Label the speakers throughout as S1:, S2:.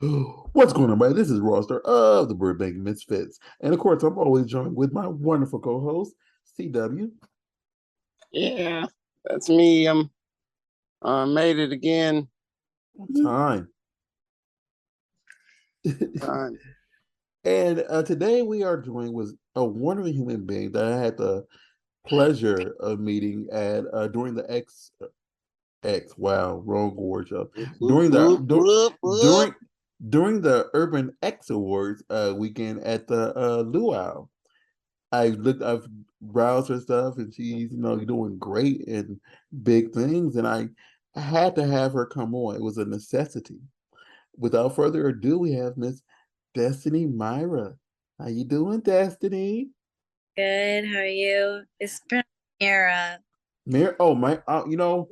S1: What's going on, buddy? This is Roster of the Burbank Misfits. And of course, I'm always joined with my wonderful co-host, CW.
S2: Yeah, that's me. Made it again.
S1: Time.
S2: Uh,
S1: And today we are joined with a wonderful human being that I had the pleasure of meeting at during the wrong award show.
S2: whoop,
S1: During the
S2: whoop, whoop, whoop.
S1: during during the Urban X Awards weekend at the Luau. I've browsed her stuff, and she's doing great and big things, and I had to have her come on. It was a necessity. Without further ado, we have Miss Destiny Myra. How you doing, Destiny?
S3: Good. How are you? It's been Mira.
S1: Mir oh my, you know,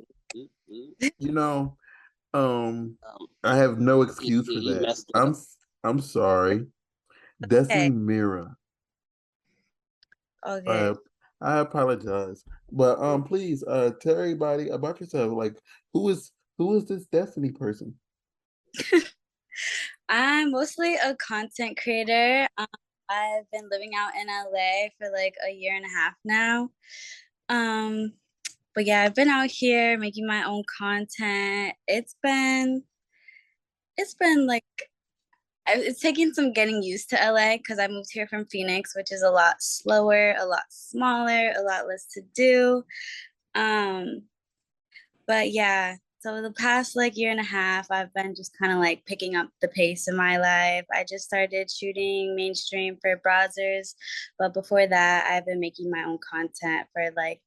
S2: Um,
S1: I have no
S2: he,
S1: excuse for
S2: he
S1: that.
S2: messed it up.
S1: I'm sorry, Destiny
S3: Okay.
S1: Mira.
S3: All
S1: I
S3: good.
S1: I apologize, but please tell everybody about yourself. Like, who is this Destiny person?
S3: I'm mostly a content creator. I've been living out in LA for like a year and a half now. Um, but yeah, I've been out here making my own content. It's been like it's taking some getting used to LA because I moved here from Phoenix, which is a lot slower, a lot smaller, a lot less to do. Um, But yeah, so the past like year and a half, I've been just kind of like picking up the pace in my life. I just started shooting mainstream for browsers, but before that, I've been making my own content for like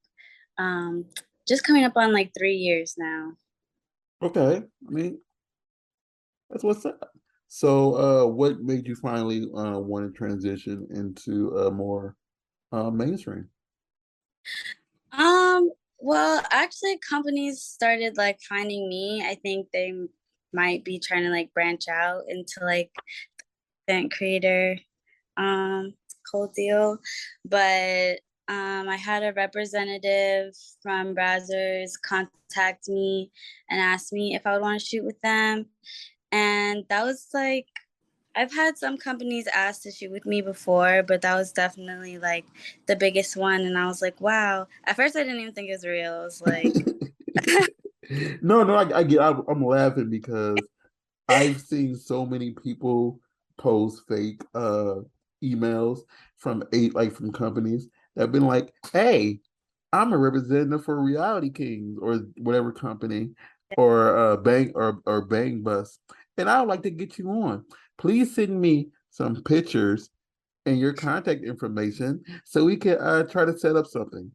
S3: um just coming up on like 3 years now.
S1: Okay, I mean that's what's up. So, what made you finally want to transition into more mainstream?
S3: Um, well, actually companies started like finding me. I think they might be trying to like branch out into like content creator whole deal. But I had a representative from Brazzers contact me and ask me if I would want to shoot with them. And that was like, I've had some companies ask to shoot with me before, but that was definitely like the biggest one. And I was like, wow. At first, I didn't even think it was real. I was like,
S1: No, I get. I'm laughing because I've seen so many people post fake emails from from companies that have been like, "Hey, I'm a representative for Reality Kings or whatever company or Bang or Bang Bus, and I would like to get you on. Please send me some pictures and your contact information so we can try to set up something."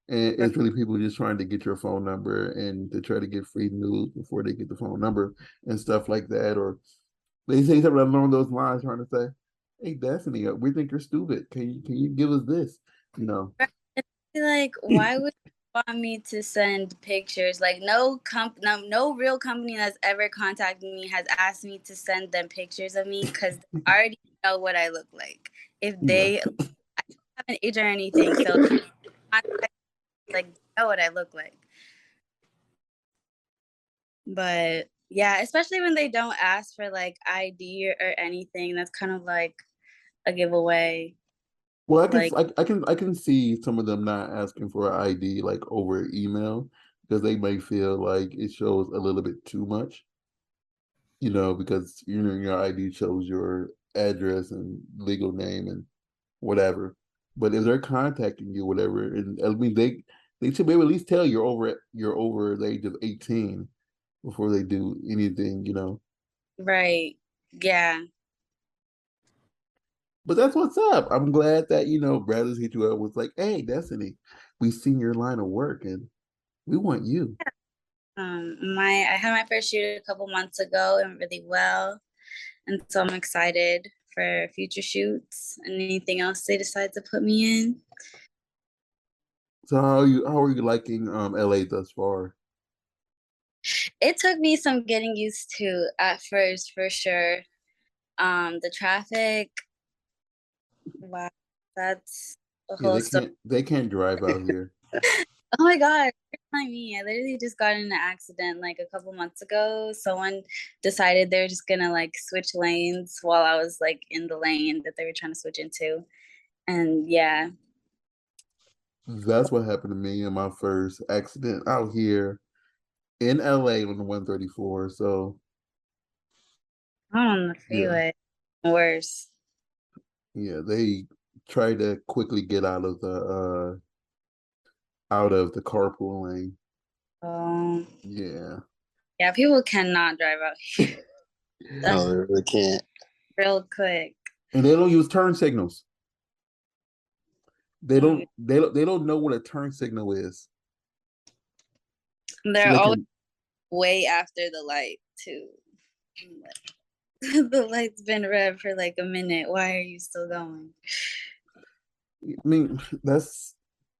S1: And it's really people just trying to get your phone number and to try to get free news before they get the phone number and stuff like that. Or they say something along those lines, trying to say, "Hey, Destiny, we think you're stupid. Can you give us this?" You know.
S3: like, why would you want me to send pictures? Like, no real company that's ever contacted me has asked me to send them pictures of me because they already know what I look like. If
S1: Yeah.
S3: they haven't age or anything, so like know what I look like. But yeah, especially when they don't ask for like ID or anything, that's kind of like a giveaway.
S1: Well,
S3: Like,
S1: I can see some of them not asking for an ID like over email because they may feel like it shows a little bit too much, because your ID shows your address and legal name and whatever. But if they're contacting you, whatever, and I mean they should be able to at least tell you're over the age of 18 before they do anything.
S3: right. Yeah.
S1: But that's what's up. I'm glad that brothers hit you up with like, hey, Destiny, we've seen your line of work and we want you.
S3: I had my first shoot a couple months ago and really well. And so I'm excited for future shoots and anything else they decide to put me in.
S1: So how are you liking LA thus far?
S3: It took me some getting used to at first for sure. The traffic, wow, that's a
S1: Yeah,
S3: whole
S1: they
S3: story.
S1: can't they can't drive out here.
S3: Oh my God, you're telling me. I literally just got in an accident like a couple months ago. Someone decided they're just gonna like switch lanes while I was like in the lane that they were trying to switch into. And yeah,
S1: That's what happened to me in my first accident out here in LA on the 134. So
S3: I'm on the
S1: yeah,
S3: freeway. Worse.
S1: yeah, they tried to quickly get out of the carpool lane.
S3: Um,
S1: Yeah.
S3: yeah, people cannot drive out here. That's
S2: No, they really can't.
S3: real quick.
S1: And they don't use turn signals. They
S3: Oh,
S1: don't know what a turn signal is. So
S3: they're
S1: they
S3: always
S1: can
S3: way after the light too. The light's been red for like a minute. Why are you still going?
S1: I mean that's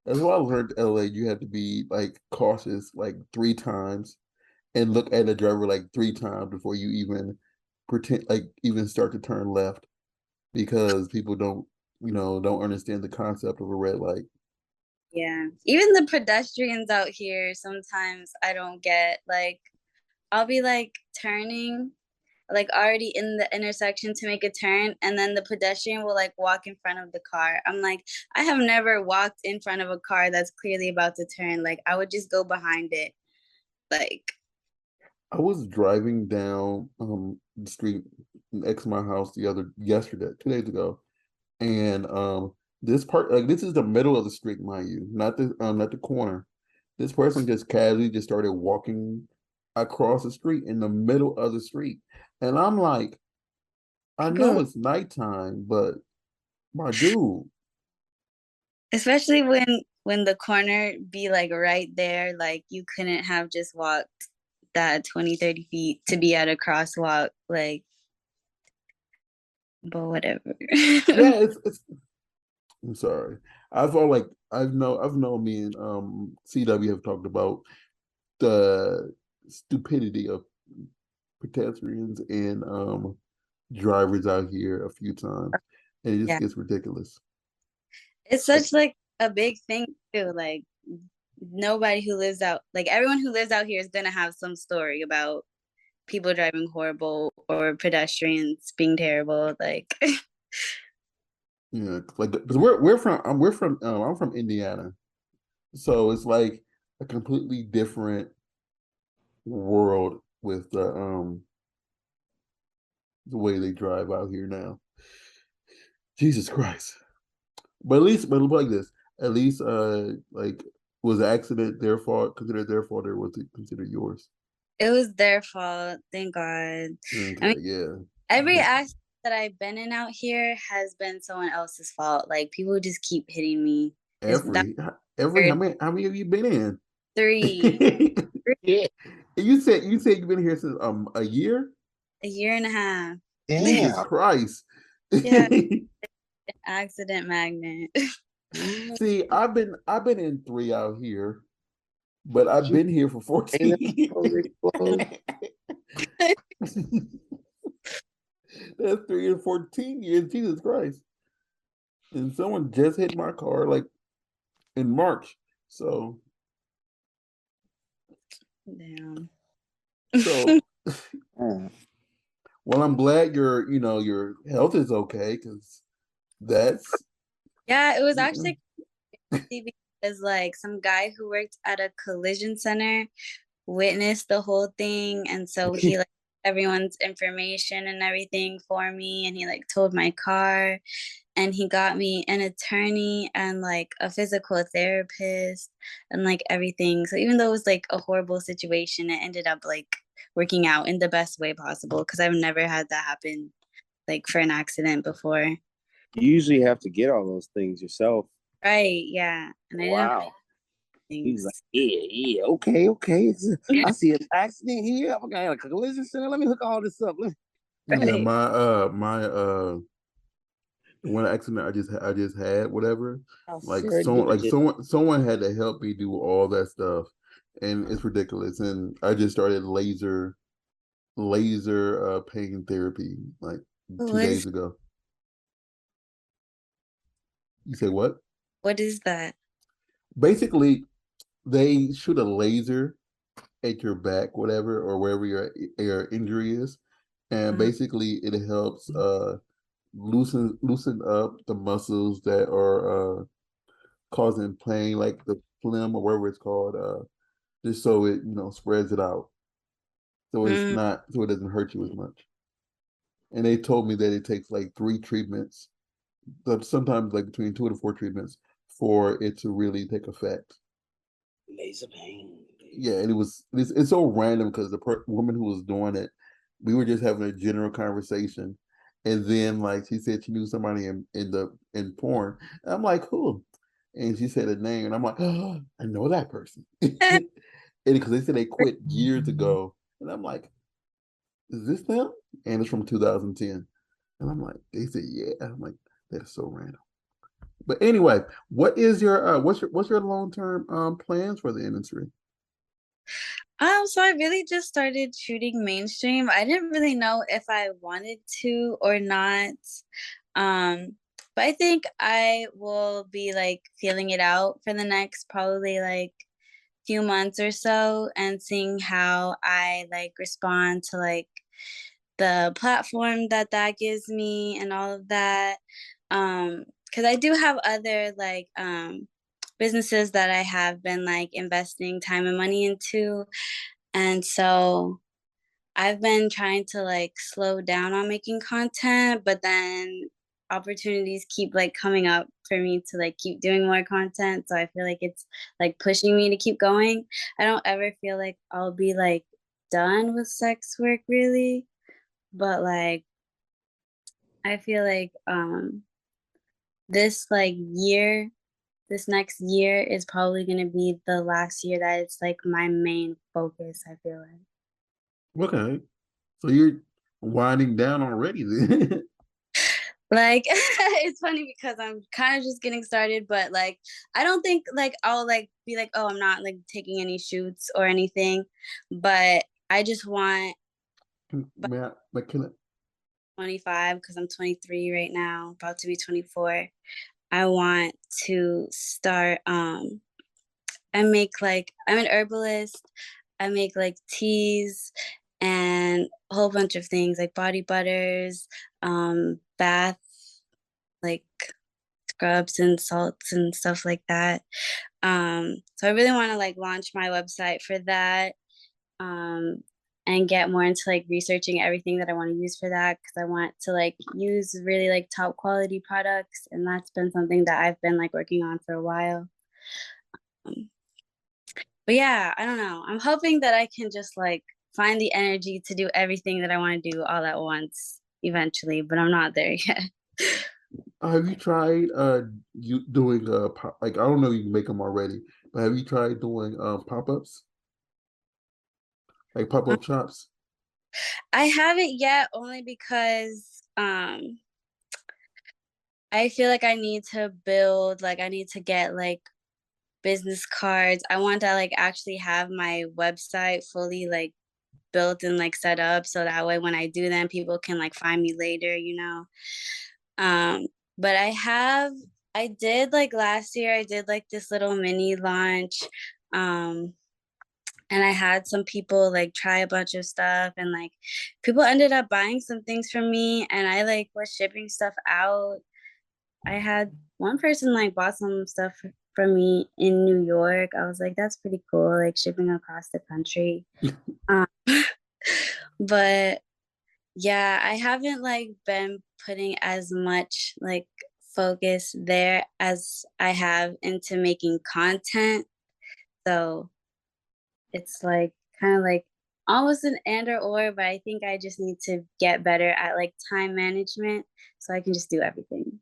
S1: why I learned LA. You have to be like cautious like 3 times and look at the driver like 3 times before you even pretend like even start to turn left because people don't understand the concept of a red light.
S3: Yeah. Even the pedestrians out here, sometimes I don't get like, I'll be like turning, like already in the intersection to make a turn, and then the pedestrian will like walk in front of the car. I'm like, I have never walked in front of a car that's clearly about to turn. Like, I would just go behind it. Like,
S1: I was driving down the street next to my house yesterday, 2 days ago, and this part like this is the middle of the street, mind you, not the corner. This person just casually just started walking across the street in the middle of the street, and I'm like, I know
S3: bro,
S1: it's nighttime, but my dude,
S3: especially when the corner be like right there, like you couldn't have just walked that 20-30 feet to be at a crosswalk, like, but whatever.
S1: yeah, it's. I'm sorry. I felt like I've known me and CW have talked about the stupidity of pedestrians and drivers out here a few times, and it just
S3: Yeah,
S1: gets ridiculous.
S3: it's
S1: Like,
S3: such like a big thing too. Like nobody who lives out, like everyone who lives out here is gonna have some story about people driving horrible or pedestrians being terrible. Like,
S1: like because we're from I'm from Indiana, so it's like a completely different world with the way they drive out here now. Jesus Christ. But like this, at least like was the accident their fault, considered their fault, or was it considered yours?
S3: it was their fault, thank God. I mean,
S1: Okay, yeah.
S3: every accident that I've been in out here has been someone else's fault. Like people just keep hitting me. Is that
S1: Every how many have you been in?
S3: three,
S2: Yeah.
S1: You said you've been here since a year?
S3: a year and a half?
S1: Jesus
S2: Damn.
S1: Christ.
S3: Yeah, accident magnet.
S1: See, I've been in 3 out here, but I've
S2: Shoot,
S1: been here for
S2: ain't
S1: 14
S2: it supposed to explode?
S1: That's 3 and 14 years. Jesus Christ. And someone just hit my car like in March. So
S3: Damn.
S1: so
S2: Mm.
S1: well, I'm glad your health is okay because that's
S3: Yeah, it was
S1: mm,
S3: actually crazy because like some guy who worked at a collision center witnessed the whole thing, and so he like everyone's information and everything for me, and he like told my car, and he got me an attorney and like a physical therapist and like everything. So even though it was like a horrible situation, it ended up like working out in the best way possible because I've never had that happen like for an accident before.
S2: You usually have to get all those things yourself.
S3: Right, yeah. And I didn't have
S2: Wow. He's like,
S3: things.
S2: yeah, okay, okay. I see an accident here. I got a collision center. Let me hook all this up.
S1: yeah,
S3: Right.
S1: the one accident I just had, whatever,
S2: How
S1: like
S2: serendipitous.
S1: someone had to help me do all that stuff, and it's ridiculous. And I just started laser pain therapy like two
S3: What is
S1: days ago. You say what?
S3: what is that?
S1: Basically, they shoot a laser at your back, whatever, or wherever your injury is, and basically it helps loosen up the muscles that are causing pain, like the phlegm or whatever it's called, just so it spreads it out, so it's
S3: Mm.
S1: not so it doesn't hurt you as much. And they told me that it takes like 3 treatments, but sometimes like between 2 to 4 treatments for it to really take effect.
S2: Laser pain.
S1: Yeah, and it's so random because the woman who was doing it, we were just having a general conversation, and then like she said she knew somebody in porn. And I'm like, who? And she said a name, and I'm like, oh, I know that person. And because they said they quit years ago, and I'm like, is this them? And it's from 2010, and I'm like, they said yeah. I'm like, that's so random. But anyway, what's your long-term plans for the industry?
S3: So I really just started shooting mainstream. I didn't really know if I wanted to or not. Um, but I think I will be like feeling it out for the next probably like few months or so and seeing how I like respond to like the platform that gives me and all of that. Because I do have other like businesses that I have been like investing time and money into. And so I've been trying to like slow down on making content, but then opportunities keep like coming up for me to like keep doing more content. So I feel like it's like pushing me to keep going. I don't ever feel like I'll be like done with sex work really, but like I feel like this like year, this next year is probably gonna be the last year that it's like my main focus, I feel like.
S1: Okay, so you're winding down already then.
S3: Like it's funny because I'm kind of just getting started, but like I don't think like I'll like be like, oh, I'm not like taking any shoots or anything, but I just want by
S1: Matt, McKenna.
S3: 25 because I'm 23 right now, about to be 24. I want to start I make like I'm an herbalist. I make like teas and a whole bunch of things like body butters, bath like scrubs and salts and stuff like that. So I really want to like launch my website for that. Um, and get more into like researching everything that I want to use for that because I want to like use really like top quality products, and that's been something that I've been like working on for a while. Um, but yeah, I don't know. I'm hoping that I can just like find the energy to do everything that I want to do all at once eventually, but I'm not there yet.
S1: Have you tried you doing like I don't know if you can make them already, but have you tried doing pop-ups? Like pop-up shops?
S3: I haven't yet only because I feel like I need to build like I need to get like business cards. I want to like actually have my website fully like built and like set up so that way when I do them people can like find me later, you know. Um but I did like last year I did like this little mini launch. Um and I had some people like try a bunch of stuff and like people ended up buying some things from me and I like was shipping stuff out. I had one person like bought some stuff from me in New York. I was like, that's pretty cool, like shipping across the country. Um, but yeah, I haven't like been putting as much like focus there as I have into making content. So it's like kind of like almost an and or, but I think I just need to get better at like time management so I can just do everything.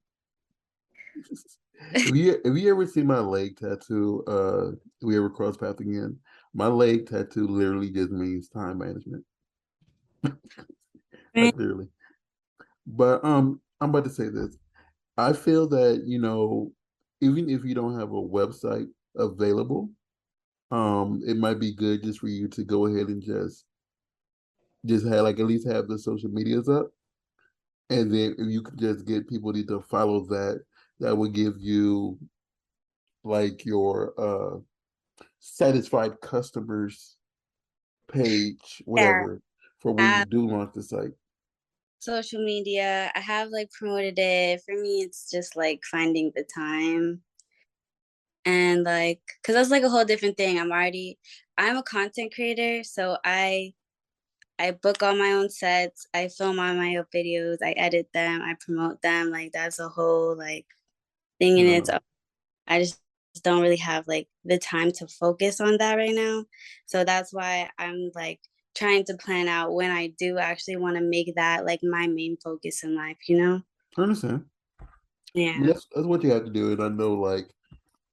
S1: If you ever see my leg tattoo, if we ever cross paths again, my leg tattoo literally just means time management. Like literally. But I'm about to say this. I feel that, even if you don't have a website available, it might be good just for you to go ahead and just have like at least have the social medias up. And then if you could just get people to follow that, that would give you like your satisfied customers page,
S3: Yeah,
S1: whatever, for when
S3: I
S1: you
S3: have
S1: do launch the site?
S3: social media. I have like promoted it. For me, it's just like finding the time and like, cause that's like a whole different thing. I'm a content creator, so I book all my own sets. I film all my own videos. I edit them. I promote them. Like that's a whole like thing in its
S1: No,
S3: own. I just don't really have like the time to focus on that right now. So that's why I'm like trying to plan out when I do actually want to make that like my main focus in life, you know?
S1: I understand. I mean,
S3: Yeah.
S1: that's what you have to do. And I know like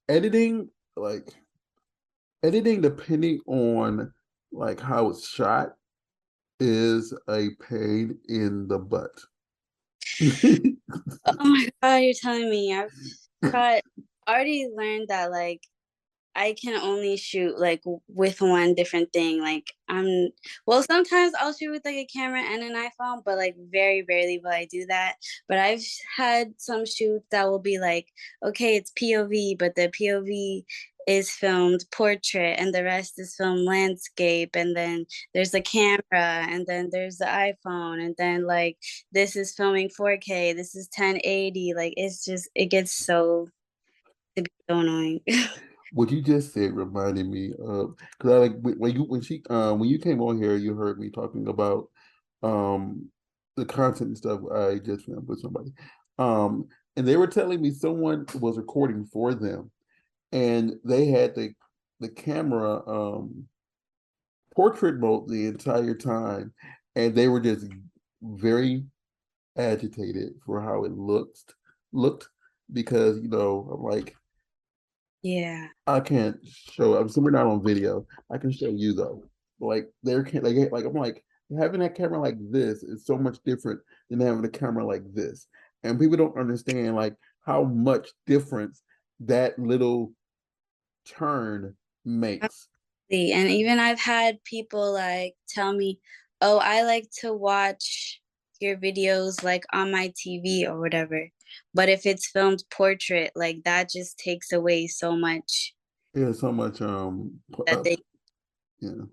S1: editing, like editing, depending on like how it's shot, is a pain in the butt.
S3: Oh my God, you're telling me. I've got already learned that like I can only shoot like with one different thing. Like well, sometimes I'll shoot with like a camera and an iPhone, but like very rarely will I do that. But I've had some shoots that will be like, okay, it's POV, but the POV is filmed portrait and the rest is filmed landscape, and then there's the camera, and then there's the iPhone, and then like this is filming 4K, this is 1080. Like it's just it gets so to be so annoying.
S1: What you just said reminded me of, because I like when you came on here, you heard me talking about um the content and stuff I just filmed with somebody. And they were telling me someone was recording for them, and they had the camera portrait mode the entire time, and they were just very agitated for how it looked because I'm like,
S3: Yeah.
S1: I can't show. I'm assuming we're not on video. I can show you though. Like there can't like I'm like having that camera like this is so much different than having a camera like this, and people don't understand like how much difference that little turn makes.
S3: And even I've had people like tell me, "Oh, I like to watch your videos like on my TV or whatever." But if it's filmed portrait, like that just takes away so much
S1: Yeah, so much
S3: that they
S1: yeah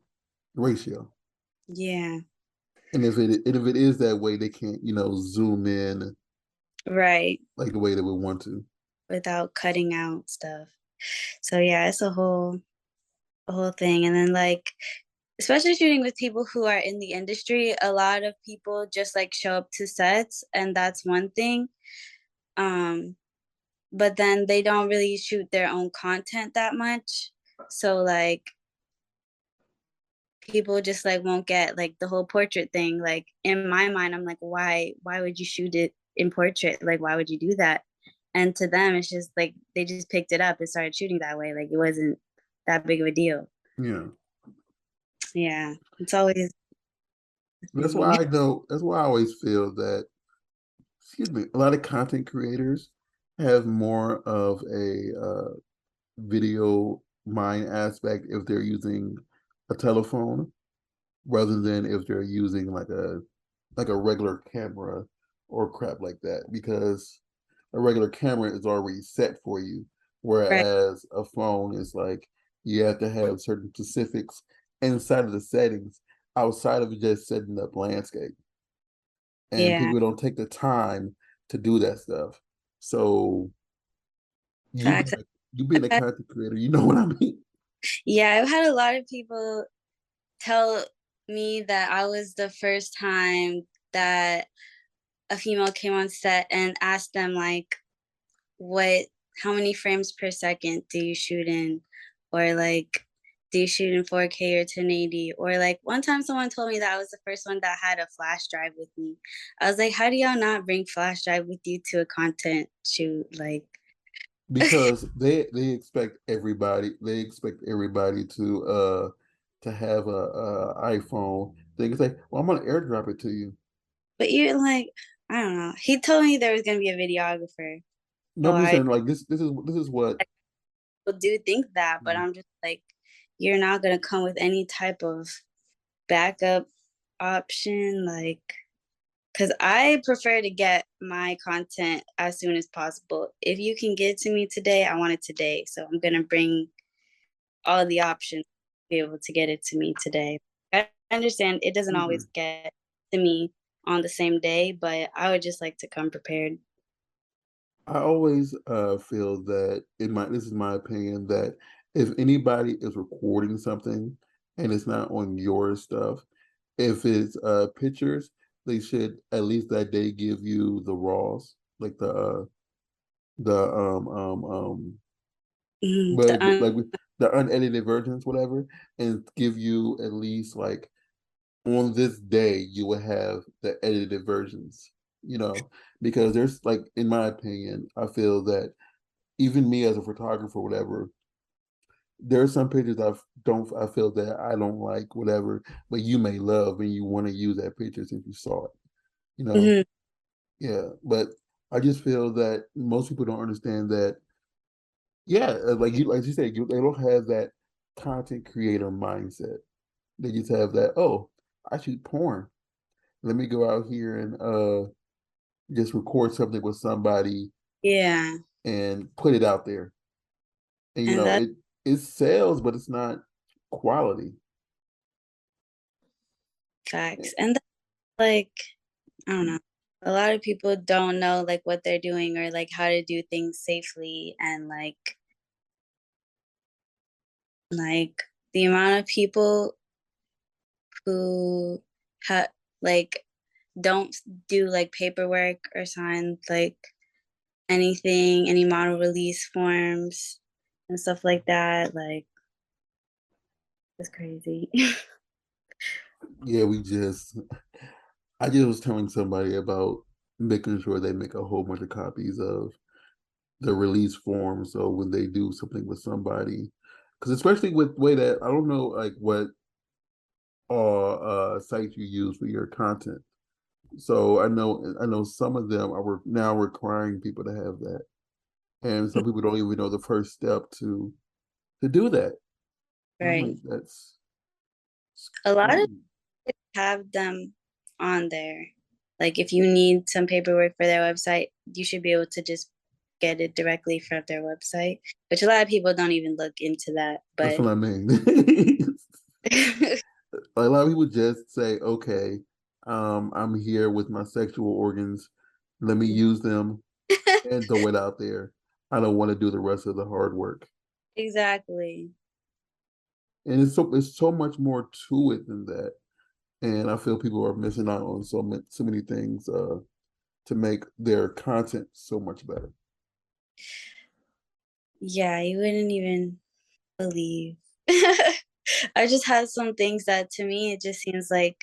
S1: ratio.
S3: yeah,
S1: And if it is that way, they can't zoom in
S3: right,
S1: like the way they would want to.
S3: without cutting out stuff. So yeah, it's a whole thing. And then like especially shooting with people who are in the industry, a lot of people just like show up to sets and that's one thing. Um but then they don't really shoot their own content that much. So like people just like won't get like the whole portrait thing. Like in my mind, I'm like, why would you shoot it in portrait? Like why would you do that? And to them, it's just like they just picked it up and started shooting that way. Like it wasn't that big of a deal.
S1: Yeah.
S3: Yeah, it's always the
S1: That's
S3: thing.
S1: why I know, that's why I always feel that, excuse me, a lot of content creators have more of a video mind aspect if they're using a telephone rather than if they're using like a regular camera or crap like that, because a regular camera is already set for you,
S3: Right.
S1: whereas a phone is like you have to have certain specifics inside of the settings outside of just setting up landscape, and
S3: Yeah.
S1: people don't take the time to do that stuff. So you
S3: Facts.
S1: being a, you being a content creator, you know what I mean?
S3: Yeah, I've had a lot of people tell me that I was the first time that a female came on set and asked them like what how many frames per second do you shoot in, or like do you shoot in 4K or 1080, or like one time someone told me that I was the first one that had a flash drive with me. I was like, how do y'all not bring flash drive with you to a content shoot? Like
S1: Because they expect everybody to have a iPhone. They can say, "Well, I'm gonna airdrop it to you."
S3: but you're like, I don't know, he told me there was going to be a videographer,
S1: No,
S3: so
S1: I'm just
S3: I
S1: saying like this is what.
S3: do think that, but I'm just like, you're not gonna come with any type of backup option, like, because I prefer to get my content as soon as possible. If you can get it to me today, I want it today. So I'm gonna bring all the options to be able to get it to me today. I understand it doesn't always get to me on the same day, but I would just like to come prepared.
S1: I always feel that this is my opinion, that if anybody is recording something and it's not on your stuff, if it's pictures, they should at least that day give you the raws, like the
S3: Mhm.
S1: but like the unedited versions, whatever, and give you at least like on this day you will have the edited versions, because there's like, in my opinion, I feel that even me as a photographer, whatever, there are some pictures I feel that I don't like, whatever, but you may love and you want to use that picture since you saw it, you know?
S3: Mhm.
S1: Yeah. But I just feel that most people don't understand that, yeah, like you said, they don't have that content creator mindset. They just have that, oh, I shoot porn. Let me go out here and just record something with somebody
S3: Yeah,
S1: and put it out there. And
S3: and that
S1: it sells, but it's not quality.
S3: facts. And that's like, I don't know. A lot of people don't know like what they're doing or like how to do things safely, and like the amount of people who have like don't do like paperwork or sign like anything, any model release forms and stuff like that. Like, it's crazy.
S1: Yeah, I just was telling somebody about making sure they make a whole bunch of copies of the release form. So when they do something with somebody, because especially with way that I don't know like what sites you use for your content. So I know some of them are now requiring people to have that, and some people don't even know the first step to do that. And I'm
S3: Right.
S1: like, that's
S3: A lot of
S1: crazy.
S3: have them on there. Like if you need some paperwork for their website, you should be able to just get it directly from their website, which a lot of people don't even look into that.
S1: That's
S3: But
S1: what I mean. A lot of people just say, okay, I'm here with my sexual organs. Let me use them and throw it out there. I don't want to do the rest of the hard work.
S3: exactly.
S1: And it's so much more to it than that. And I feel people are missing out on so many things to make their content so much better.
S3: Yeah, you wouldn't even believe. I just had some things that to me it just seems like,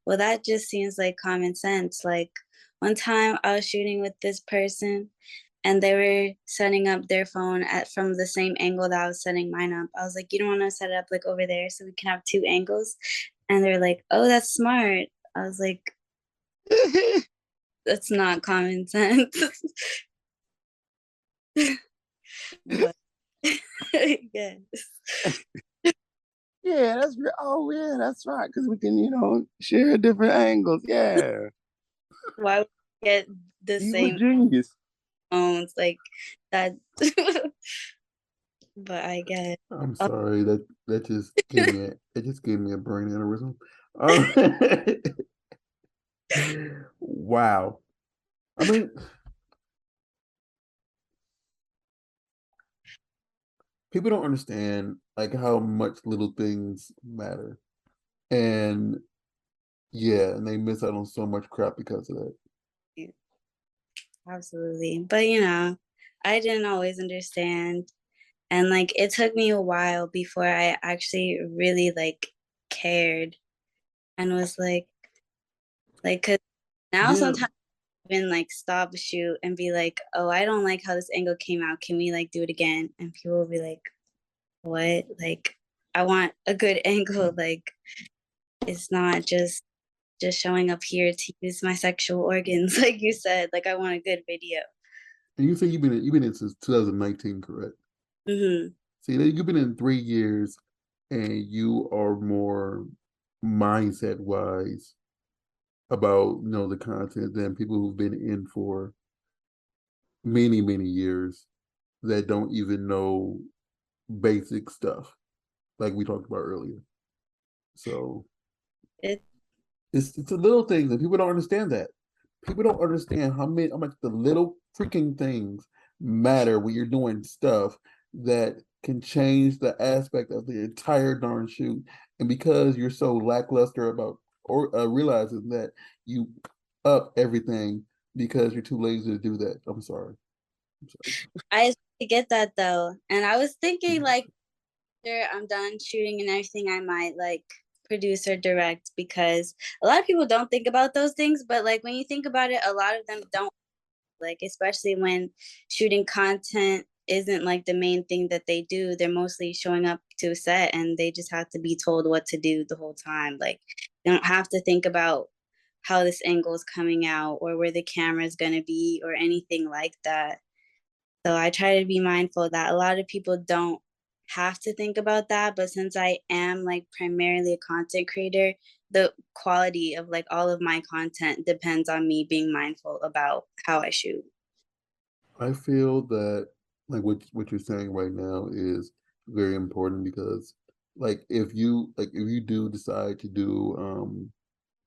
S3: well, that just seems like common sense. Like one time I was shooting with this person and they were setting up their phone at from the same angle that I was setting mine up. I was like, you don't want to set it up like over there so we can have two angles? And they're like, oh, that's smart. I was like, that's not common sense. But yes.
S2: Yeah, oh yeah, that's right. Because we can, share different angles. Yeah.
S3: Why would we get the
S2: You a
S3: same
S2: genius.
S3: phones like that? But I get
S1: I'm
S3: oh,
S1: sorry that just gave me a brain aneurysm. Uh, wow. I mean, people don't understand like how much little things matter. And yeah, and they miss out on so much crap because of that.
S3: absolutely. But I didn't always understand. And like it took me a while before I actually really like cared and was like, cause now
S1: Yeah,
S3: sometimes I even like stop a shoot and be like, oh, I don't like how this angle came out. Can we like do it again? And people will be like, what? Like, I want a good angle. Like, it's not just showing up here to use my sexual organs, like you said. Like, I want a good video.
S1: and you say you've been in since 2019, correct?
S3: Hmm.
S1: See, you've been in 3 years, and you are more mindset wise about the content than people who've been in for many years that don't even know basic stuff. like we talked about earlier. So
S3: It
S1: it's the little things, and people don't understand that. People don't understand how much the little freaking things matter when you're doing stuff that can change the aspect of the entire darn shoot. And because you're so lackluster about or realizing that, you up everything because you're too lazy to do that. I'm sorry.
S3: I get that though, and I was thinking
S1: Mhm.
S3: like after I'm done shooting and everything, I might like produce or direct because a lot of people don't think about those things, but like when you think about it, a lot of them don't, like especially when shooting content isn't like the main thing that they do. They're mostly showing up to a set and they just have to be told what to do the whole time. Like they don't have to think about how this angle is coming out or where the camera is going to be or anything like that. So I try to be mindful that a lot of people don't have to think about that. But since I am like primarily a content creator, the quality of like all of my content depends on me being mindful about how I shoot.
S1: I feel that like what you're saying right now is very important because like if you do decide to do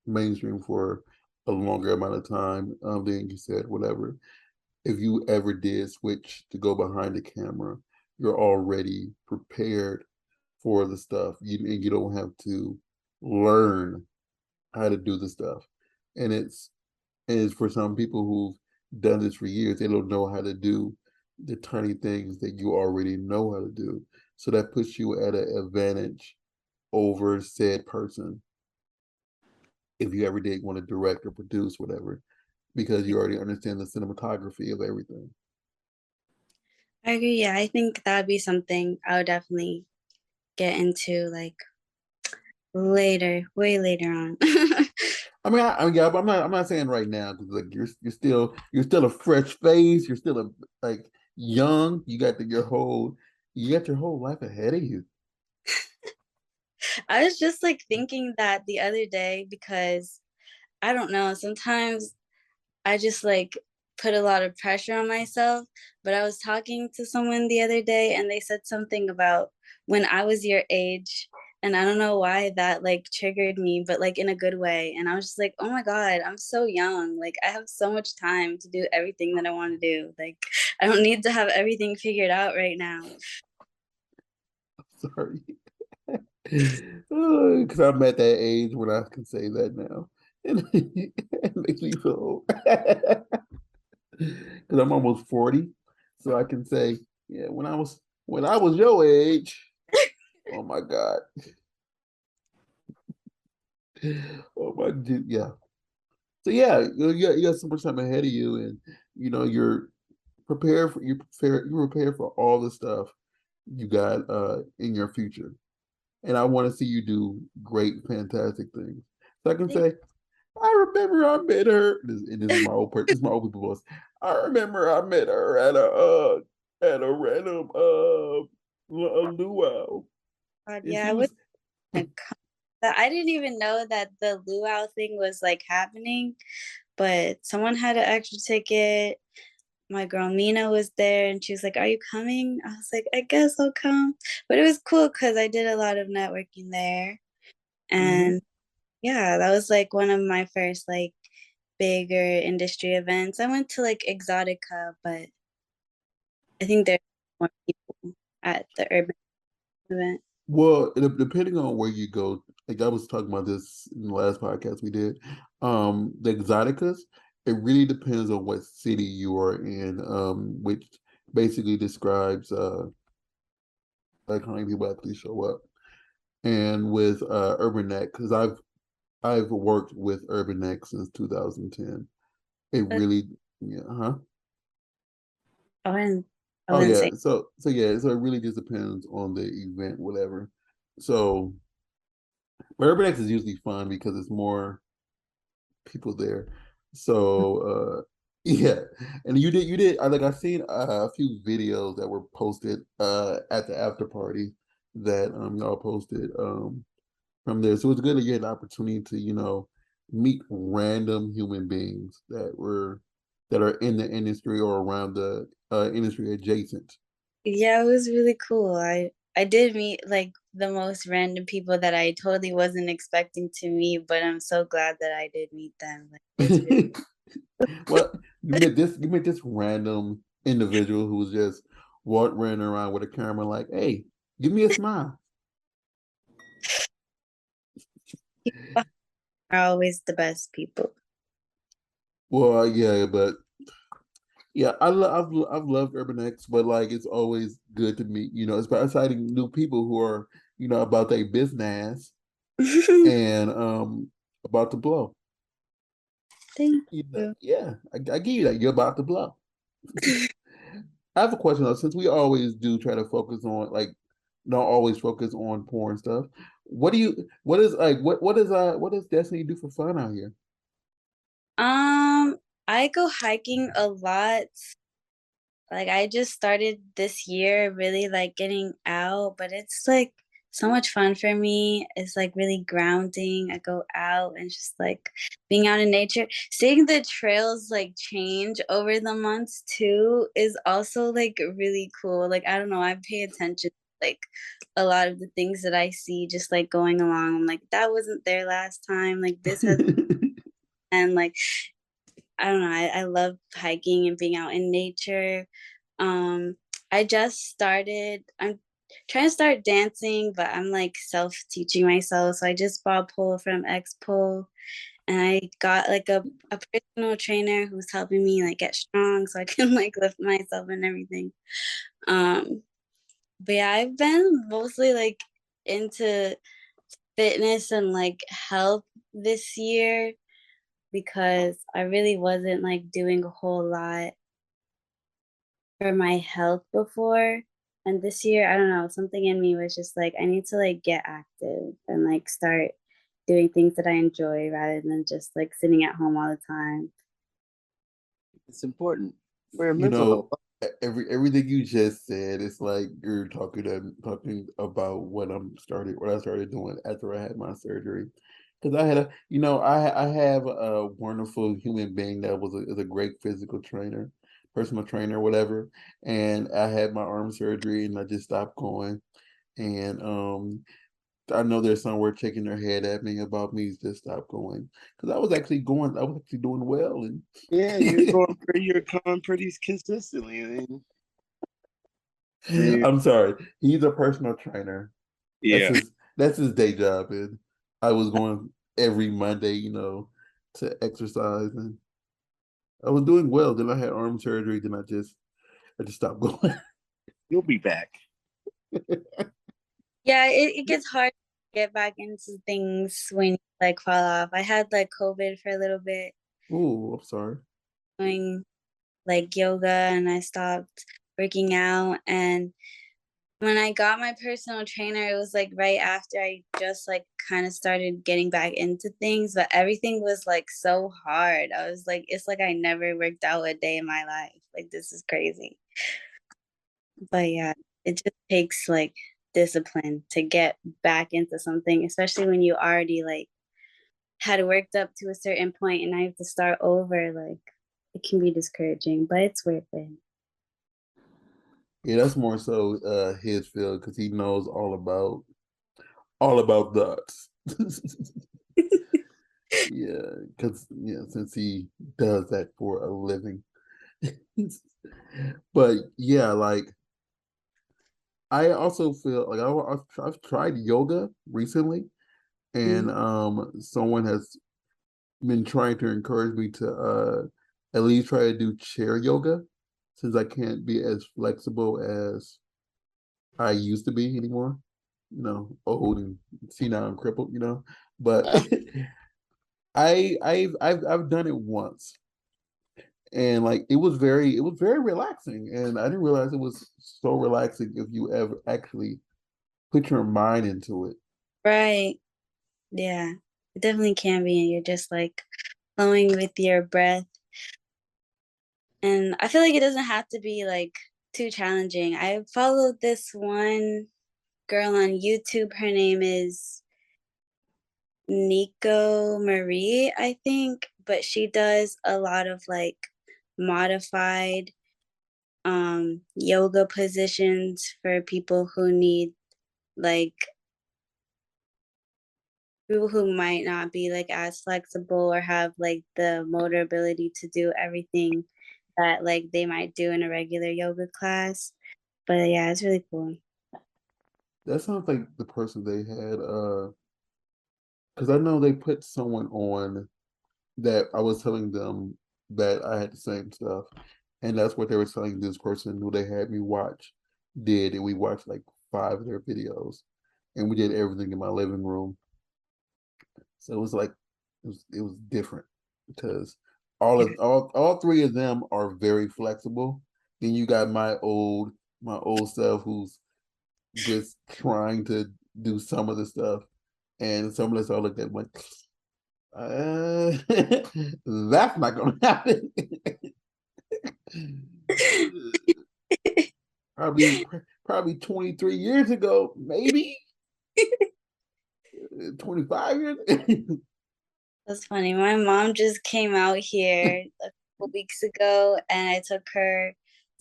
S1: mainstream for a longer amount of time, then you said whatever. If you ever did switch to go behind the camera, you're already prepared for the stuff. And you don't have to learn how to do the stuff. And it's for some people who've done this for years, they don't know how to do the tiny things that you already know how to do. So that puts you at an advantage over said person if you ever did want to direct or produce whatever, because you already understand the cinematography of everything.
S3: I agree. Yeah, I think that would be something I would definitely get into like later, way later on.
S1: Yeah, but I'm not saying right now because like you're still a fresh face. You're still a like young. You got your whole life ahead of you.
S3: I was just like thinking that the other day because I don't know, sometimes I just like put a lot of pressure on myself. But I was talking to someone the other day and they said something about when I was your age. And I don't know why that like triggered me, but like in a good way. And I was just like, oh my God, I'm so young. Like I have so much time to do everything that I want to do. Like I don't need to have everything figured out right now.
S1: Sorry, because I'm at that age when I can say that now, and it makes me feel old. Because I'm almost 40, so I can say, yeah, when I was your age, oh my God, oh my, yeah. So yeah, you got so much time ahead of you, and you're you're prepared for all the stuff you got in your future. And I want to see you do great, fantastic things. So I can say, I remember I met her. And this is my this is my old people voice. I remember I met her at a random luau.
S3: God,
S1: And
S3: yeah,
S1: she
S3: I was
S1: was
S3: I didn't even know that the luau thing was like happening, but someone had an extra ticket. My girl Mina was there and she was like, are you coming? I was like, I guess I'll come. But it was cool because I did a lot of networking there.
S1: mhm.
S3: And yeah, that was like one of my first like bigger industry events. I went to like Exotica, but I think there's more people at the urban event.
S1: Well, depending on where you go, like I was talking about this in the last podcast we did, the exoticas, it really depends on what city you are in, which basically describes like how many people actually show up. And with Urban Neck, because I've worked with Urban Neck since 2010. It
S3: But
S1: really, yeah, huh?
S3: I wouldn't, I
S1: Oh
S3: wouldn't
S1: yeah,
S3: say.
S1: so it really just depends on the event, whatever. So Urban X is usually fun because it's more people there. So yeah, and you did I like I've seen a few videos that were posted at the after party that y'all posted from there. So it's good that you had the opportunity to meet random human beings that are in the industry or around the industry adjacent.
S3: Yeah, it was really cool. I did meet like the most random people that I totally wasn't expecting to meet, but I'm so glad that I did meet them. Like, it's really
S1: Well, you met this random individual who was just running around with a camera like, hey, give me a smile.
S3: are always the best people.
S1: Well, yeah, but yeah, I've loved Urban X, but like it's always good to meet, it's about exciting new people who are, about their business and about to blow.
S3: Thank you.
S1: Yeah, I give you that. You're about to blow. I have a question though, since we always do try to focus on like don't always focus on porn stuff. What does Destiny do for fun out here?
S3: I go hiking a lot. Like I just started this year really like getting out, but it's like so much fun for me. It's like really grounding. I go out and just like being out in nature. Seeing the trails like change over the months too is also like really cool. Like I don't know, I pay attention to, like a lot of the things that I see just like going along. I'm like that wasn't there last time. Like this has and like I don't know, I love hiking and being out in nature. Um, I just started, I'm trying to start dancing, but I'm like self-teaching myself. So I just bought a pole from Expo and I got like a personal trainer who's helping me like get strong so I can like lift myself and everything. Um, but yeah, I've been mostly like into fitness and like health this year because I really wasn't like doing a whole lot for my health before. And this year, I don't know, something in me was just like, I need to like get active and like start doing things that I enjoy rather than just like sitting at home all the time.
S2: It's important for your
S1: You
S2: mental health.
S1: know, everything you just said, it's like you're talking about what I started doing after I had my surgery. Because I had I have a wonderful human being that is a great physical trainer, personal trainer, whatever. And I had my arm surgery and I just stopped going. And I know there's somewhere shaking their head at me about me just stop going. Because I was actually doing well and
S2: Yeah, you're going pretty consistently. I mean,
S1: I'm sorry. He's a personal trainer. That's
S2: yeah.
S1: his day job, and I was going every Monday, to exercise, and I was doing well. Then I had arm surgery. Then I just stopped going.
S2: You'll be back.
S3: Yeah, it gets hard to get back into things when you like fall off. I had like COVID for a little bit
S1: Oh, I'm sorry.
S3: doing like yoga and I stopped working out. And when I got my personal trainer, it was like right after I just like kind of started getting back into things, but everything was like so hard. I was like, it's like I never worked out a day in my life. Like, this is crazy. But yeah, it just takes like discipline to get back into something, especially when you already like had worked up to a certain point and I have to start over. Like, it can be discouraging, but it's worth it.
S1: Yeah, that's more so his field because he knows all about dots. Yeah, because since he does that for a living. But yeah, like I also feel like I've tried yoga recently, and
S2: Mhm.
S1: someone has been trying to encourage me to at least try to do chair yoga since I can't be as flexible as I used to be anymore. Old and see now I'm crippled. But I've done it once, and like it was very relaxing, and I didn't realize it was so relaxing if you ever actually put your mind into it.
S3: Right. Yeah. It definitely can be. And you're just like flowing with your breath. And I feel like it doesn't have to be like too challenging. I followed this one girl on YouTube. Her name is Nico Marie, I think, but she does a lot of like modified yoga positions for people who need like people who might not be like as flexible or have like the motor ability to do everything that like they might do in a regular yoga class. But yeah, it's really cool.
S1: That sounds like the person they had, because I know they put someone on that I was telling them that I had the same stuff. And that's what they were telling this person who they had me watch did. And we watched like 5 of their videos. And we did everything in my living room. So it was like it was different because all 3 of them are very flexible. Then you got my old self who's just trying to do some of the stuff. And some of this I looked at like that's not gonna happen. probably probably 23 years ago, maybe 25 years.
S3: That's funny. My mom just came out here a couple weeks ago and I took her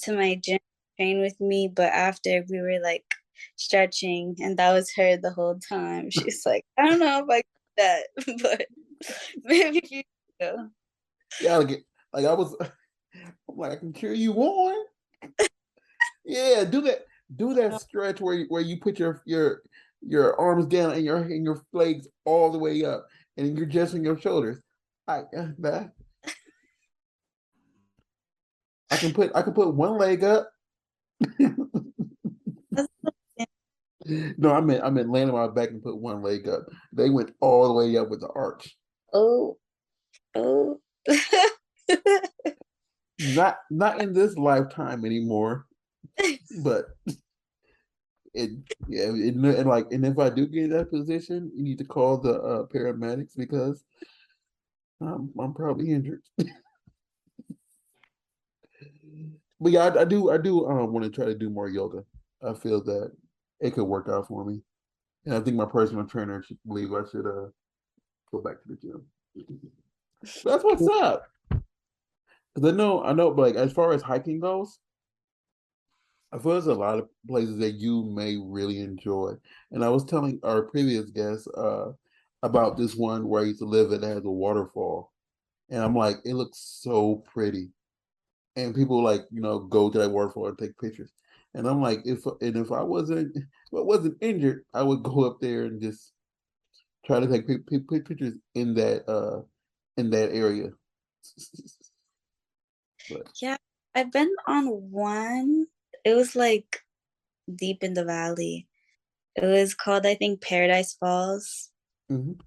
S3: to my gym to train with me, but after we were like stretching and that was her the whole time. She's like, I don't know if I got that, but maybe you do.
S1: Yeah, like I'm like, I can cheer you on. Yeah, do that stretch where you put your arms down and your legs all the way up and you're just on your shoulders. That I can put one leg up. No, I meant laying on my back and put one leg up. They went all the way up with the arch.
S3: Oh, oh.
S1: Not in this lifetime anymore. But it yeah and like and if I do get in that position, you need to call the paramedics because I'm probably injured. But yeah, I do want to try to do more yoga. I feel that it could work out for me, and I think my personal trainer should believe I should go back to the gym. That's what's up. Because I know, but like as far as hiking goes, I feel there's a lot of places that you may really enjoy. And I was telling our previous guest about this one where I used to live at that has a waterfall, and I'm like, it looks so pretty, and people like go to that waterfall and take pictures. And I'm like, if I wasn't injured, I would go up there and just try to take pictures in that area. But
S3: Yeah, I've been on one. It was like deep in the valley. It was called, I think, Paradise Falls.
S1: mhm.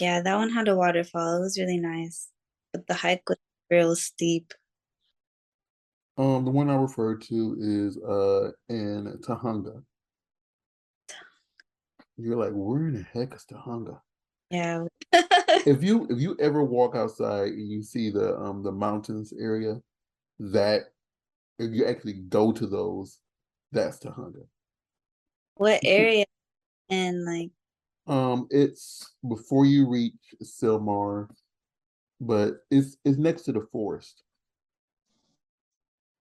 S3: Yeah, that one had a waterfall. It was really nice, but the hike was real steep.
S1: The one I referred to is in Tahunga. You're like, where in the heck is Tahunga?
S3: Yeah.
S1: If you ever walk outside and you see the mountains area, that if you actually go to those, that's Tahunga.
S3: What area? And like,
S1: It's before you reach Silmar, but it's next to the forest.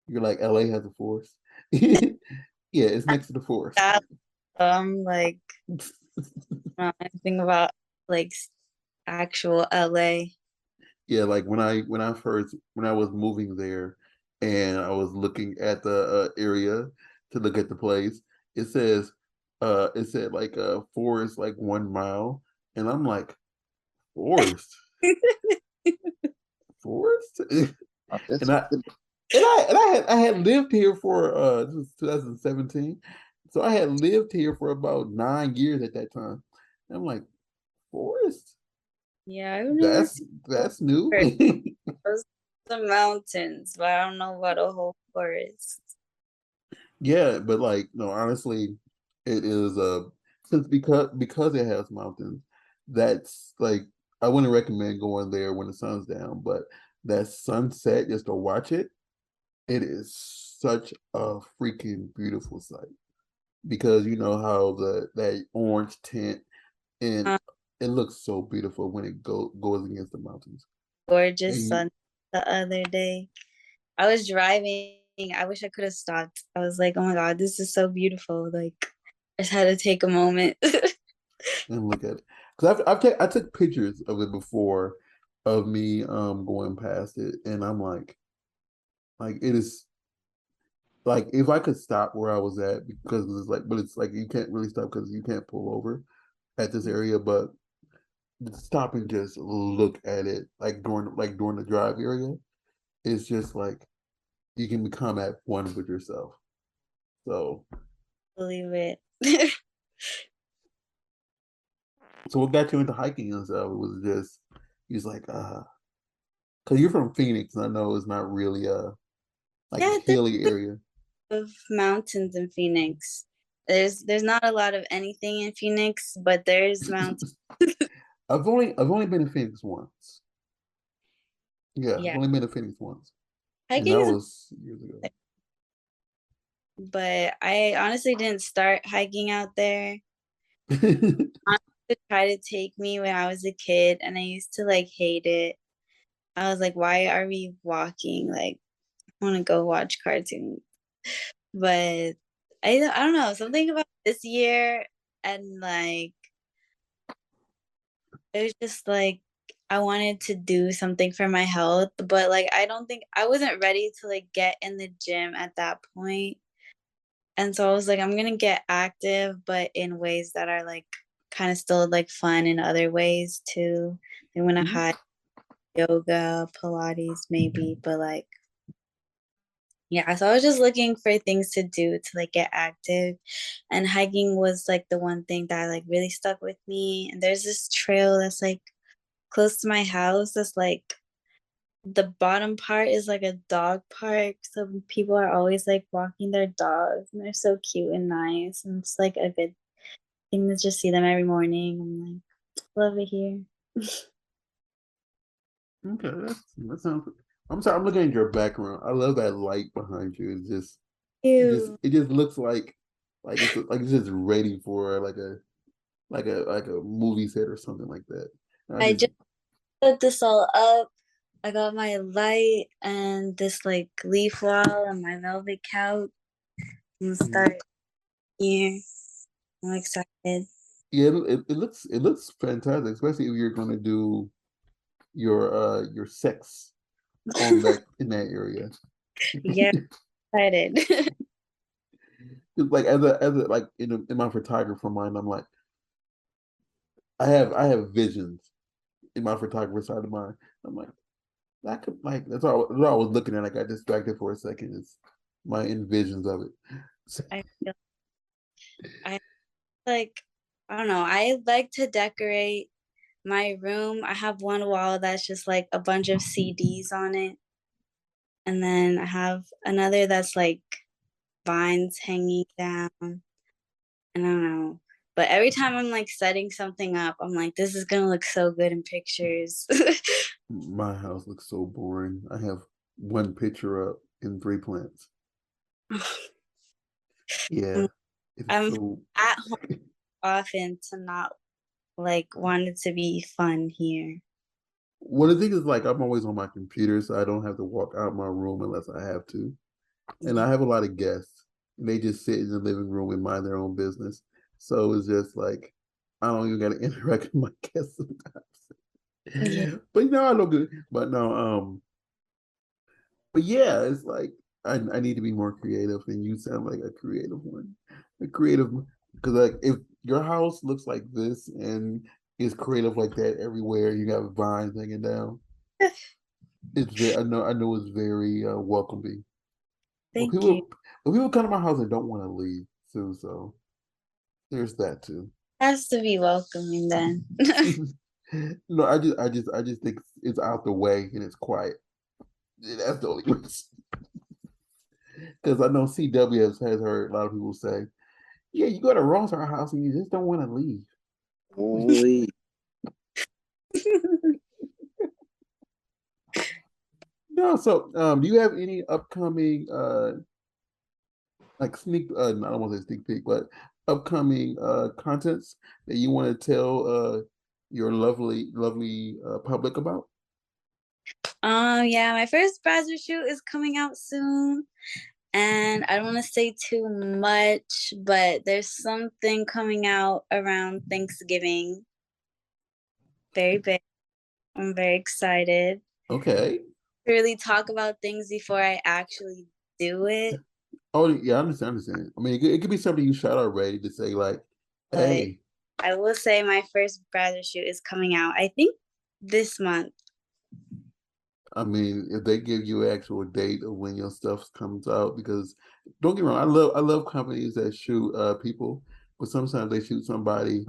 S1: You're like LA has a forest. Yeah, it's next to the forest.
S3: that, like, not anything about like actual LA.
S1: Yeah, like when I was moving there and I was looking at the area to look at the place, it says it said like forest like 1 mile, and I'm like, forest, forest.
S2: Oh, that's
S1: and I I had lived here for this was 2017, so I had lived here for about 9 years at that time. And I'm like, forest?
S3: Yeah, I've never seen
S1: That's new.
S3: the mountains, but I don't know about a whole forest.
S1: Yeah, but like no, honestly, it is since because it has mountains, that's like I wouldn't recommend going there when the sun's down, but that sunset just to watch it, it is such a freaking beautiful sight. Because you know how that orange tint and
S3: Uh,
S1: it looks so beautiful when it goes against the mountains.
S3: Gorgeous
S1: And
S3: sun the other day. I was driving. I wish I could have stopped. I was like, oh my God, this is so beautiful. Like, I just had to take a moment.
S1: and look at it. Because I took pictures of it before of me going past it, and I'm like it is like if I could stop where I was at because it's like, but it's like you can't really stop because you can't pull over at this area, but stop and just look at it like during the drive area. It's just like you can become at one with yourself. So,
S3: Believe it.
S1: so what got you into hiking and stuff? It was just he's like, because you're from Phoenix, and I know it's not really like a
S3: Yeah,
S1: hilly area.
S3: of mountains in Phoenix. There's not a lot of anything in Phoenix, but there's mountains.
S1: I've only been to Phoenix once. Yeah, I've
S3: Yeah,
S1: only been to Phoenix once, and
S3: hiking
S1: that
S3: is,
S1: was years ago.
S3: but I honestly didn't start hiking out there. Mom used to try to take me when I was a kid, and I used to like hate it. I was like, why are we walking? Like, I want to go watch cartoons. But I don't know, something about this year and like it was just like I wanted to do something for my health, but like I don't think I wasn't ready to like get in the gym at that point. And so I was like, I'm gonna get active, but in ways that are like kind of still like fun in other ways too. I want to hide yoga, Pilates, maybe, but like yeah, so I was just looking for things to do to like get active. And hiking was like the one thing that like really stuck with me. And there's this trail that's like close to my house that's like the bottom part is like a dog park. So people are always like walking their dogs and they're so cute and nice. And it's like a good thing to just see them every morning. I'm like, love it here.
S1: Okay, that sounds. I'm sorry. I'm looking at your background. I love that light behind you.
S3: Ew.
S1: it just looks like it's just ready for like a movie set or something like that. I
S3: I
S1: just
S3: just put this all up. I got my light and this like leaf wall and my velvet couch. And
S1: mhm.
S3: start here. I'm excited.
S1: Yeah, it looks fantastic, especially if you're going to do your sex on that in that area.
S3: Yeah, excited.
S1: Like as a like in my photographer mind, I'm like I have visions in my photographer side of mine. I'm like that could like that's all I was looking at. I got distracted for a second. It's my envisions of it.
S3: I feel I like I don't know. I like to decorate my room. I have one wall that's just like a bunch of CDs on it. And then I have another that's like vines hanging down. And I don't know. But every time I'm like setting something up, I'm like, this is gonna look so good in pictures.
S1: My house looks so boring. I have one picture up and three plants. Yeah, it's
S3: I'm
S1: so.
S3: at home often to not like want it to be fun here.
S1: Well, the thing is, like, I'm always on my computer, so I don't have to walk out my room unless I have to. And I
S3: Yeah.
S1: have a lot of guests, and they just sit in the living room and mind their own business. So it's just like I don't even got to interact with my guests
S3: Yeah.
S1: sometimes. But I know good. But no, but yeah, it's like I need to be more creative, and you sound like a creative one, a creative because like if your house looks like this and is creative like that everywhere, you got vines hanging down. It's very I know it's very welcoming. Well,
S3: Thank you.
S1: people come to my house and don't want to leave too, so there's that too.
S3: Has to be welcoming then.
S1: No, I just think it's out the way and it's quiet. That's the only reason. Because I know CW has heard a lot of people say, "Yeah, you go to Rose's house and you just don't want to leave."
S2: Holy.
S1: No, so do you have any upcoming like I don't want to say sneak peek, but upcoming contents that you want to tell your lovely public about?
S3: Yeah, my first browser shoot is coming out soon. And I don't want to say too much, but there's something coming out around Thanksgiving. Very big. I'm very excited
S1: Okay.
S3: to really talk about things before I actually do it.
S1: Oh yeah, I understand. I mean, it could be something you shot already to say like,
S3: But
S1: hey.
S3: I will say my first bridal shoot is coming out, I think, this month.
S1: I mean, if they give you an actual date of when your stuff comes out, because don't get me wrong, I love companies that shoot people, but sometimes they shoot somebody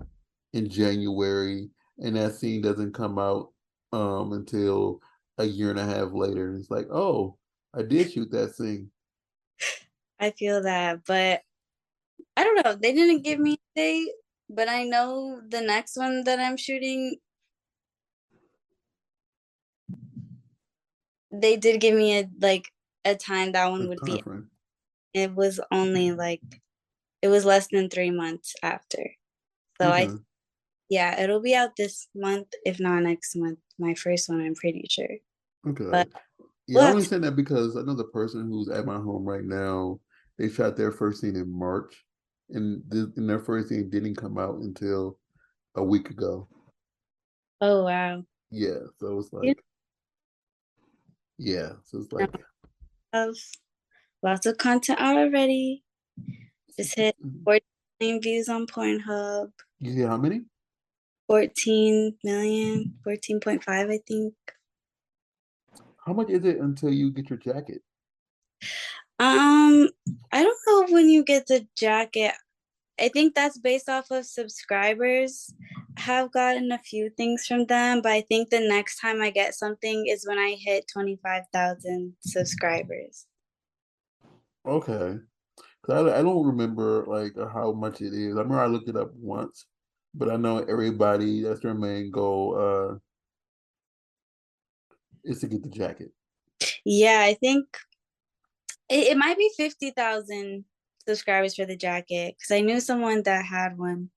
S1: in January and that scene doesn't come out until a year and a half later. And it's like, oh, I did shoot that scene.
S3: I feel that, but I don't know. They didn't give me a date, but I know the next one that I'm shooting, they did give me a time that one would
S1: Time
S3: be.
S1: frame.
S3: It was only it was less than 3 months after. So
S1: Okay.
S3: yeah, it'll be out this month, if not next month. My first one, I'm pretty sure.
S1: Okay.
S3: But
S1: Yeah,
S3: we'll
S1: I
S3: have
S1: only
S3: to.
S1: saying that because another person who's at my home right now, they shot their first scene in March, and their first scene didn't come out until a week ago.
S3: Oh wow.
S1: Yeah, so it's
S3: You
S1: like, yeah, so it's
S3: know,
S1: like,
S3: have lots of content out already. Just hit 14 million views on Pornhub.
S1: you see how many?
S3: 14 million, 14.5, I think.
S1: How much is it until you get your jacket?
S3: Um, I don't know when you get the jacket. I think that's based off of subscribers. I have gotten a few things from them, but I think the next time I get something is when I hit 25,000 subscribers.
S1: Okay, 'cause I don't remember like how much it is. I remember I looked it up once, but I know everybody that's their main goal is to get the jacket.
S3: Yeah, I think it might be 50,000 subscribers for the jacket because I knew someone that had one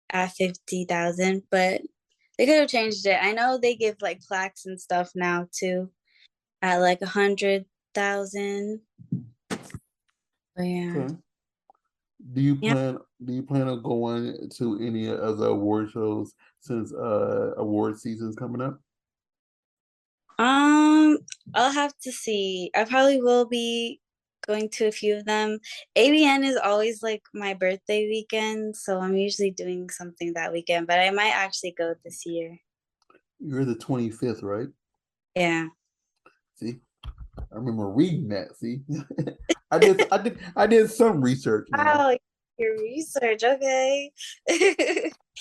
S3: at 50,000, but they could have changed it. I know they give like plaques and stuff now too at like 100,000. But yeah.
S1: Okay.
S3: Yeah.
S1: Do you plan on going to any of the award shows since award season's coming up?
S3: Um, I'll have to see. I probably will be going to a few of them. ABN is always like my birthday weekend, so I'm usually doing something that weekend, but I might actually go this year.
S1: You're the 25th, right?
S3: Yeah.
S1: See, I remember reading that. See, I did some research, you know.
S3: Wow, your research, okay.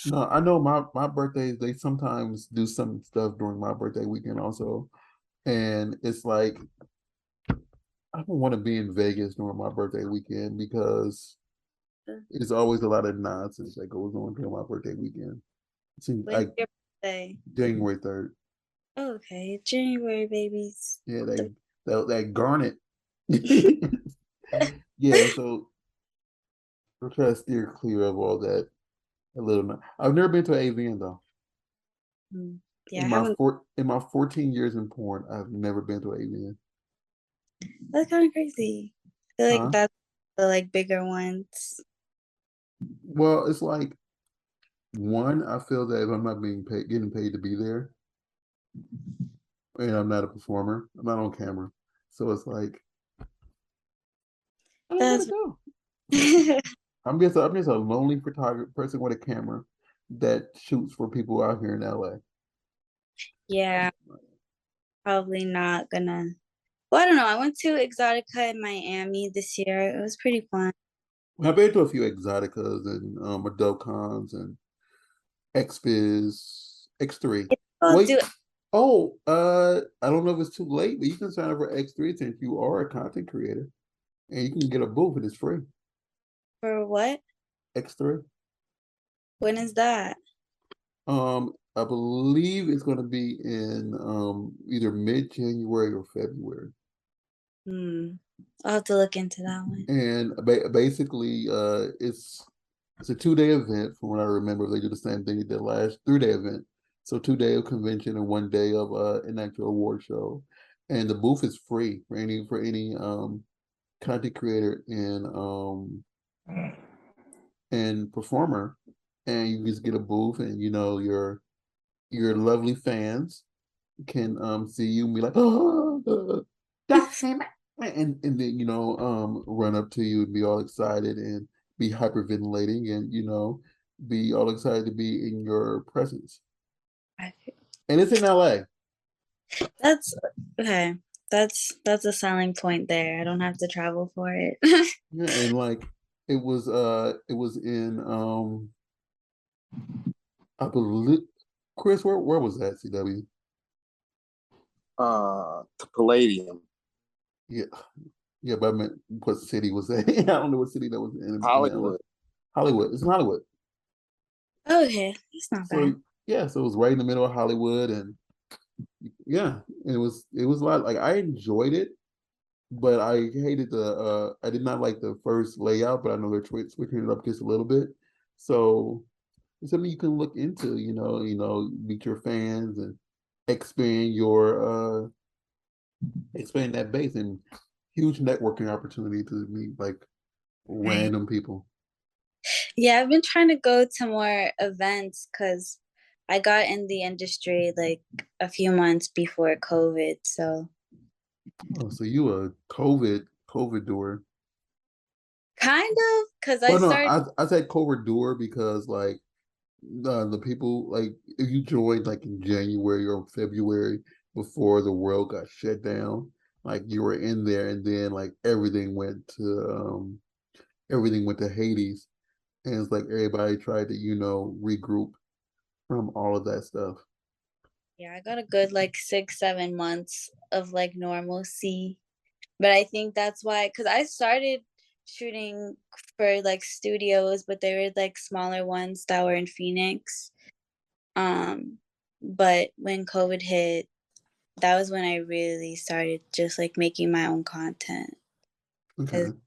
S1: No, I know my birthdays, they sometimes do some stuff during my birthday weekend also. And it's like I don't want to be in Vegas during my birthday weekend because it's always a lot of nonsense that goes on during my birthday weekend. It seems
S3: When's
S1: like
S3: your birthday?
S1: January 3rd.
S3: Okay, January babies.
S1: Yeah,
S3: The-
S1: that garnet. Yeah, so we'll try to steer clear of all that a little bit. I've never been to an AVN though.
S3: Hmm. Yeah, I haven't.
S1: In my 14 years in porn, I've never been to an AVN.
S3: That's kind of crazy. I feel like
S1: Huh?
S3: that's the bigger ones.
S1: Well, it's like one, I feel that if I'm not being paid, getting paid to be there, and I'm not a performer, I'm not on camera. So it's like I don't want
S3: That's
S1: to go. I'm just a lonely photographer person with a camera that shoots for people out here in LA.
S3: yeah, probably not gonna. Well, I don't know. I went to Exotica in Miami this year. It was pretty fun.
S1: I've been to a few Exoticas and adult cons and XBiz, X3.
S3: I'll
S1: Wait,
S3: do
S1: oh, I don't know if it's too late, but you can sign up for X3 since you are a content creator, and you can get a booth and it's free.
S3: for what?
S1: X3.
S3: When is that?
S1: I believe it's going to be in either mid-January or February.
S3: Hmm. I'll have to look into that one.
S1: And basically, it's a 2-day event. From what I remember, they do the same thing they did last 3-day event. So 2 day of convention and 1 day of an actual award show. and the booth is free for any content creator and performer, and you just get a booth, and your lovely fans can see you and be like, oh, that's him, and then run up to you and be all excited and be hyperventilating and be all excited to be in your presence. And it's in LA.
S3: That's okay. That's a selling point there. I don't have to travel for it.
S1: Yeah, and like it was in I believe, Chris, where was that, CW?
S2: Palladium,
S1: Yeah, yeah, but I meant what city was that? I don't know what city that was in LA.
S2: Hollywood.
S1: Hollywood. It's in Hollywood.
S3: Okay, that's not
S1: So
S3: bad.
S1: yeah, so it was right in the middle of Hollywood, and yeah, it was a lot. Like I enjoyed it, but I hated I did not like the first layout, but I know they're switching it up just a little bit. So it's something you can look into, meet your fans and expand your expand that base, and huge networking opportunity to meet like
S3: Right.
S1: random people.
S3: Yeah, I've been trying to go to more events because I got in the industry like a few months before COVID. So
S1: Oh, so you a COVID doer.
S3: kind of because I
S1: Well, no,
S3: started
S1: I said COVID doer because like the people, like if you joined like in January or February before the world got shut down, like you were in there, and then like everything went to Hades, and it's like everybody tried to regroup from all of that stuff.
S3: yeah, I got a good like 6, 7 months of like normalcy. But I think that's why, because I started shooting for like studios, but they were like smaller ones that were in Phoenix. Um, but when COVID hit, that was when I really started just like making my own content. Because
S1: Okay,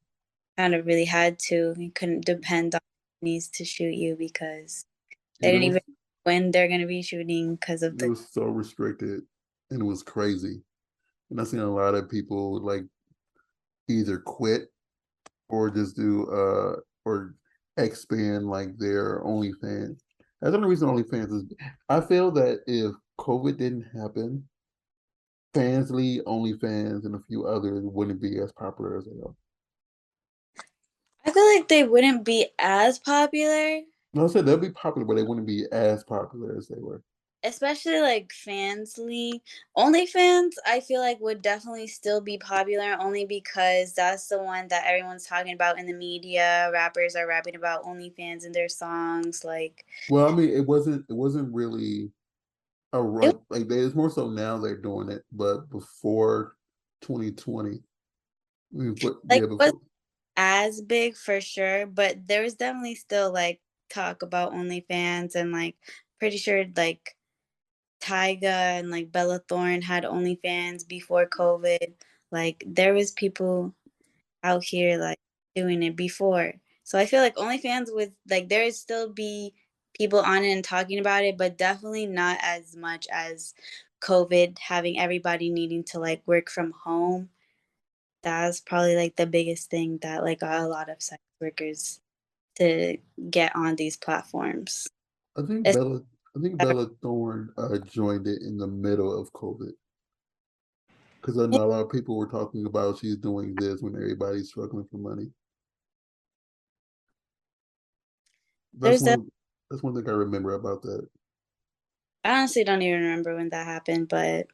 S3: I kind of really had to. You couldn't depend on companies to shoot you because they
S1: and
S3: didn't even know when they're gonna be shooting because of
S1: it
S3: the
S1: was so restricted, and it was crazy. And I've seen a lot of people like either quit or just do or expand like their OnlyFans. That's the only reason OnlyFans is. I feel that if COVID didn't happen, Fansly, OnlyFans, and a few others wouldn't be as popular as they are.
S3: I feel like they wouldn't be as popular.
S1: No, I said they'll be popular, but they wouldn't be as popular as they were.
S3: Especially like Fansly. OnlyFans, I feel like would definitely still be popular only because that's the one that everyone's talking about in the media. Rappers are rapping about OnlyFans in their songs. Like
S1: Well, I mean, it wasn't really a
S3: it
S1: like it's more so now they're doing it, but before 2020,
S3: like
S1: yeah,
S3: was
S1: before.
S3: as big for sure, but there was definitely still like talk about OnlyFans and like pretty sure like Tyga and like Bella Thorne had OnlyFans before COVID. Like there was people out here like doing it before. So I feel like OnlyFans would like there would still be people on it and talking about it, but definitely not as much as COVID having everybody needing to like work from home. That's probably like the biggest thing that like got a lot of sex workers to get on these platforms.
S1: I think
S3: It's,
S1: Bella, I think Bella Thorne joined it in the middle of COVID because I know a lot of people were talking about she's doing this when everybody's struggling for money. That's
S3: there's that.
S1: one. That's one thing I remember about that.
S3: I honestly don't even remember when that happened, but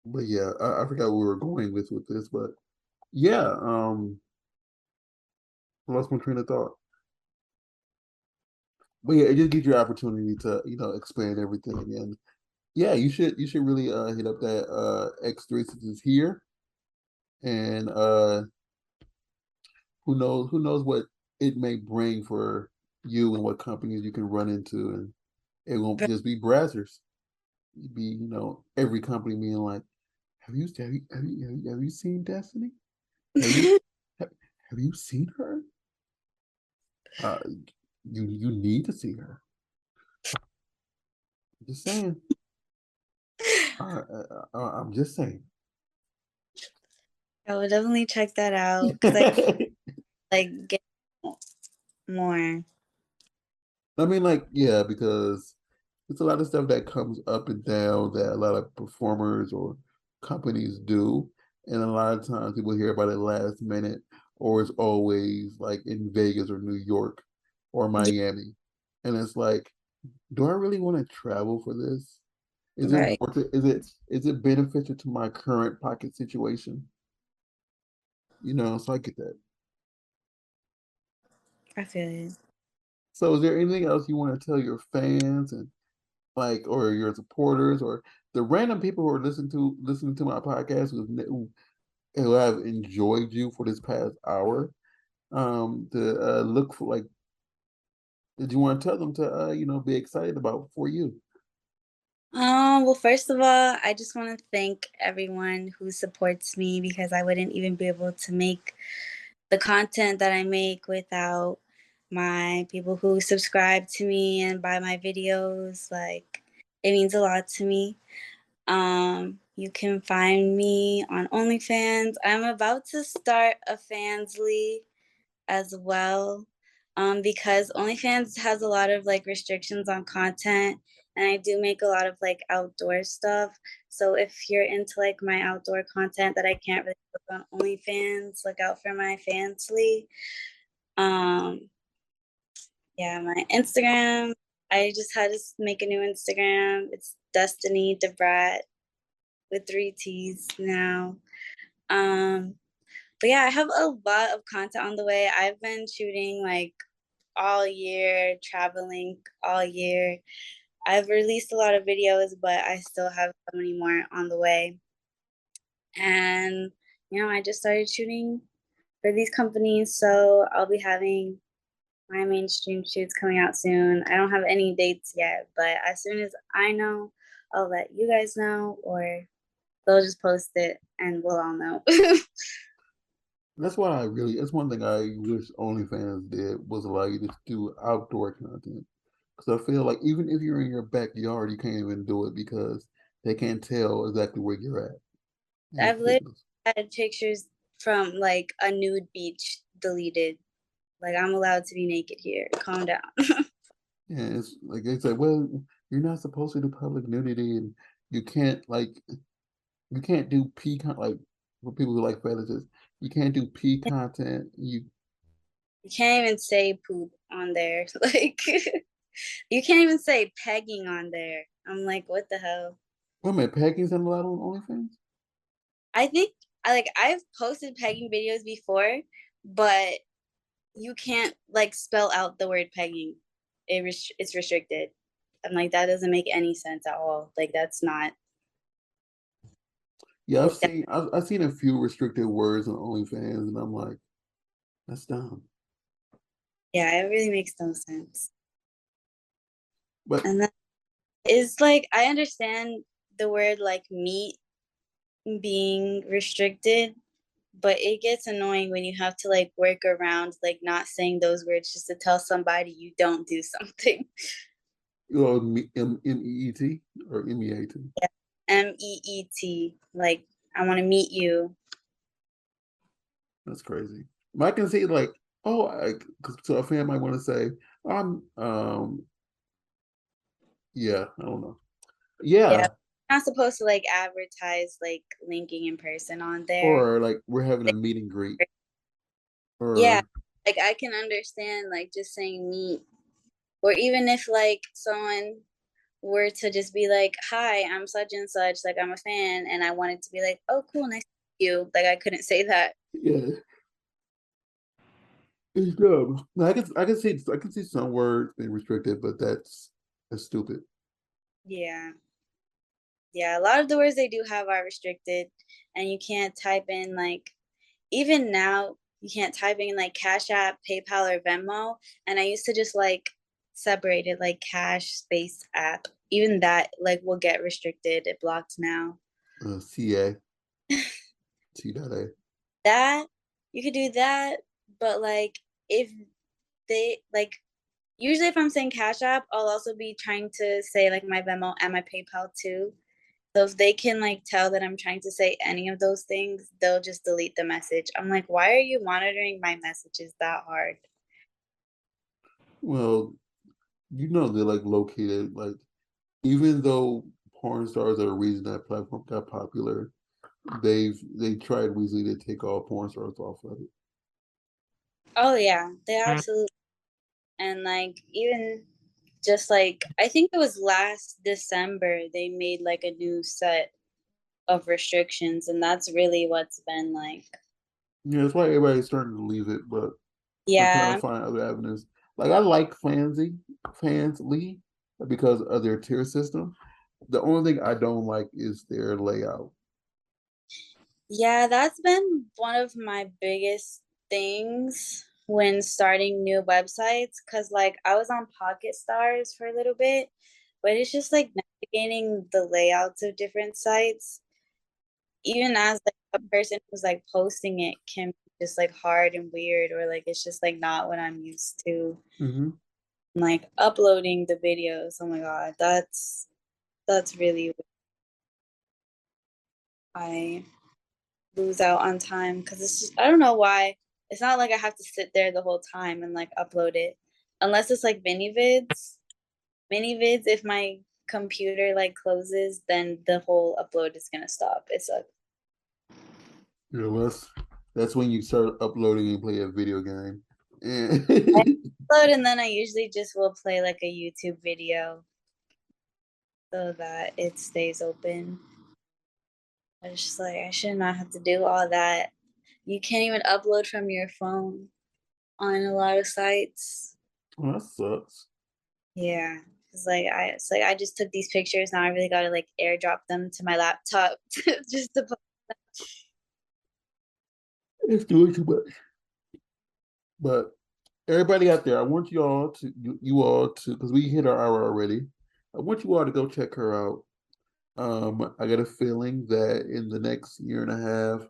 S1: But yeah, I forgot where we were going with this, but yeah, I lost my train of thought. But yeah, it just gives you opportunity to expand everything, and yeah, you should really hit up that X3 since it's here, and who knows what it may bring for you and what companies you can run into, and it won't just be brazzers. It'd be every company being like, have you seen Destiny? Have you have, have you seen her? Uh, you need to see her. Just saying. I'm just saying.
S3: I would definitely check that out because I like get more.
S1: I mean, like, yeah, because it's a lot of stuff that comes up and down that a lot of performers or companies do. And a lot of times people hear about it last minute, or it's always like in Vegas or New York or
S3: Yeah,
S1: Miami. And it's like, do I really want to travel for this? Is it
S3: right.
S1: worth it? Is it beneficial to my current pocket situation? So I get that.
S3: I feel it.
S1: So is there anything else you want to tell your fans and like or your supporters or the random people who are listening to my podcast who have enjoyed you for this past hour? To look for like did you want to tell them to be excited about for you?
S3: Well, first of all, I just want to thank everyone who supports me because I wouldn't even be able to make the content that I make without my people who subscribe to me and buy my videos. Like, it means a lot to me. You can find me on OnlyFans. I'm about to start a Fansly as well, because OnlyFans has a lot of like restrictions on content, and I do make a lot of like outdoor stuff. So if you're into like my outdoor content that I can't really put on OnlyFans, look out for my Fansly. Um, yeah, my Instagram. I just had to make a new Instagram. It's Destiny the Brat with 3 T's now. Um, but yeah, I have a lot of content on the way. I've been shooting like all year, traveling all year. I've released a lot of videos, but I still have so many more on the way. And, I just started shooting for these companies, so I'll be having my mainstream shoots coming out soon. I don't have any dates yet, but as soon as I know, I'll let you guys know, or they'll just post it and we'll all know.
S1: That's one thing I wish OnlyFans did was allow you to do outdoor content. Because I feel like even if you're in your backyard, you can't even do it because they can't tell exactly where you're at. And it's
S3: I've literally
S1: ridiculous.
S3: had pictures from like a nude beach deleted. Like, I'm allowed to be naked here. Calm down.
S1: Yeah, it's like they say, well, you're not supposed to do public nudity, and you can't like you can't do P con like for people who like fetishes, you can't do P content.
S3: You can't even say poop on there. Like, you can't even say pegging on there. I'm like, what the hell?
S1: Wait a minute, pegging's not allowed on OnlyFans?
S3: I think I've posted pegging videos before, but you can't like spell out the word pegging. It's restricted. I'm like, that doesn't make any sense at all. Like, that's not
S1: Yeah,
S3: like that.
S1: I've seen a few restricted words on OnlyFans, and I'm like, that's dumb.
S3: Yeah, it really makes no sense.
S1: But
S3: And then it's like, I understand the word like meat being restricted, but it gets annoying when you have to like work around like not saying those words just to tell somebody you don't do something.
S1: MEET or MEAT.
S3: Yeah. MEET, like, I want to meet you.
S1: That's crazy. I can see like, oh, so a fan might want to say, I'm, yeah, I don't know.
S3: Yeah.
S1: Yeah,
S3: Not supposed to like advertise like linking in person on there.
S1: or like we're having a meet and greet,
S3: Yeah.
S1: or
S3: Like, I can understand like just saying meet, or even if like someone were to just be like, hi, I'm such and such, like, I'm a fan, and I wanted to be like, oh, cool, nice to meet you. Like, I couldn't say that.
S1: yeah, it's dumb. No, I can see some words being restricted, but that's stupid.
S3: Yeah. Yeah. A lot of the words they do have are restricted, and you can't type in, like, even now, you can't type in like Cash App, PayPal, or Venmo. And I used to just like separate it like cash space app. Even that like will get restricted. It blocks now.
S1: CA, T.A.
S3: That you could do that, but like if they like usually if I'm saying Cash App, I'll also be trying to say like my Venmo and my PayPal too. So if they can like tell that I'm trying to say any of those things, they'll just delete the message. I'm like, why are you monitoring my messages that hard?
S1: Well, they're like located like even though porn stars are the reason that platform got popular, they tried recently to take all porn stars off of it.
S3: Oh yeah, they absolutely. And like even just like I think it was last December they made like a new set of restrictions, and that's really what's been like.
S1: Yeah, that's why everybody's starting to leave it, but I'm trying
S3: Yeah,
S1: to find other avenues. Like I like Fansly because of their tier system. The only thing I don't like is their layout.
S3: yeah, that's been one of my biggest things when starting new websites, because like I was on Pocket Stars for a little bit, but it's just like navigating the layouts of different sites, even as like a person who's like posting it, can be just like hard and weird, or like it's just like not what I'm used to.
S1: Hmm.
S3: Like uploading the videos, oh my god, that's really, I lose out on time because it's just, I don't know why. It's not like I have to sit there the whole time and like upload it. Unless it's like mini vids. Mini vids, if my computer like closes, then the whole upload is gonna stop. It's a
S1: That's when you start uploading and play a video game.
S3: I
S1: And
S3: upload, and then I usually just will play like a YouTube video so that it stays open. I was just like, I should not have to do all that. You can't even upload from your phone on a lot of sites.
S1: well, that sucks.
S3: Yeah. It's like I just took these pictures. Now I really gotta like airdrop them to my laptop just to put.
S1: It's doing too much. But everybody out there, I want you all to because we hit our hour already. I want you all to go check her out. I got a feeling that in the next year and a half,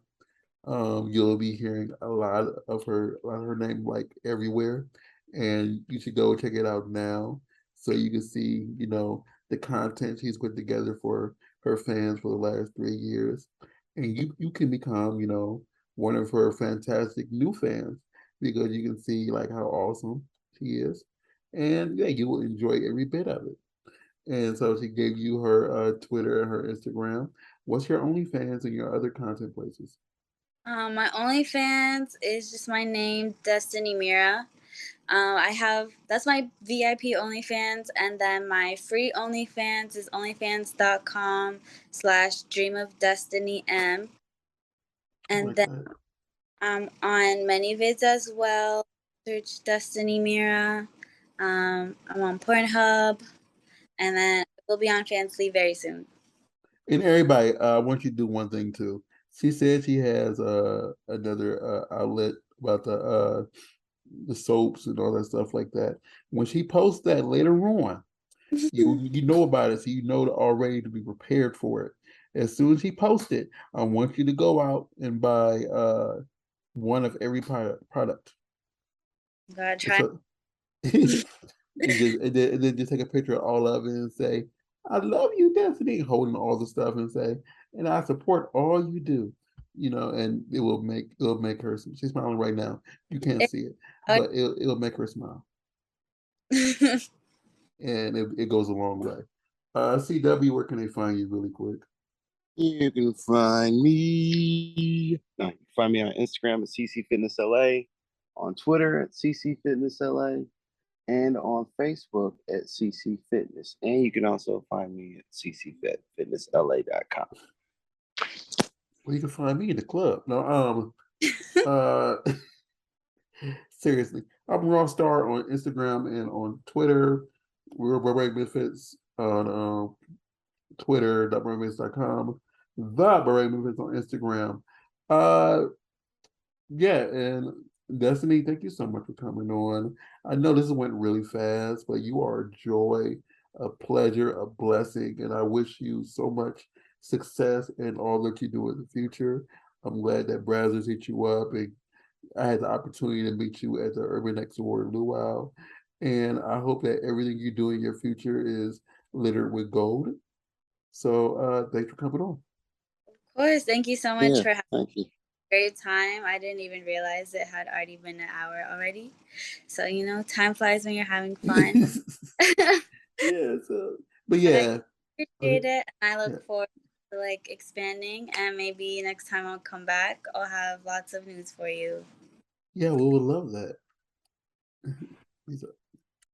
S1: you'll be hearing a lot of her name like everywhere, and you should go check it out now so you can see, the content she's put together for her fans for the last 3 years, and you can become, one of her fantastic new fans because you can see like how awesome she is, and yeah, you will enjoy every bit of it. And so she gave you her Twitter and her Instagram. What's your OnlyFans and your other content places?
S3: My OnlyFans is just my name, Destiny Mira. I have that's my VIP OnlyFans, and then my free OnlyFans is onlyfans.com/dream of destiny m.
S1: I
S3: And
S1: like
S3: then
S1: that.
S3: I'm on many vids as well. Search Destiny Mira. I'm on Pornhub, and then we'll be on Fansly very soon.
S1: And everybody, I want you to do one thing too. She said she has another outlet about the soaps and all that stuff like that. When she posts that later on, you know about it, so you know already to be prepared for it. As soon as she posts it, I want you to go out and buy one of every product.
S3: Gotta
S1: It's
S3: try.
S1: a and then just take a picture of all of it and say, "I love you, Destiny," holding all the stuff and say, "And I support all you do." And it'll make her. She's smiling right now. You can't see it, but it'll make her smile, and it goes a long way. CW, where can they find you really quick?
S2: You can find me. No, you can find me on Instagram at CC Fitness LA, on Twitter at CC Fitness LA, and on Facebook at CC Fitness. And you can also find me at ccfitnessla.com.
S1: Well, you can find me in the club. No, uh, seriously, I'm Raw Star on Instagram and on Twitter. We're Beret Benefits on Twitter.com, the Beret Movements on Instagram. Uh, yeah, and Destiny, thank you so much for coming on. I know this went really fast, but you are a joy, a pleasure, a blessing, and I wish you so much success in all that you do in the future. I'm glad that Brazzers hit you up, and I had the opportunity to meet you at the Urban X Award Luau. And I hope that everything you do in your future is littered with gold. So thanks for coming on.
S3: Of course. Thank you so much
S2: Yeah,
S3: for having
S2: thank you.
S3: a great time. I didn't even realize it had already been an hour already. So, time flies when you're having fun.
S1: Yeah, so but
S3: But I
S1: yeah.
S3: appreciate it, and I
S1: Yeah.
S3: look forward to like expanding, and maybe next time I'll come back, I'll have lots of news for you.
S1: Yeah, we would love that.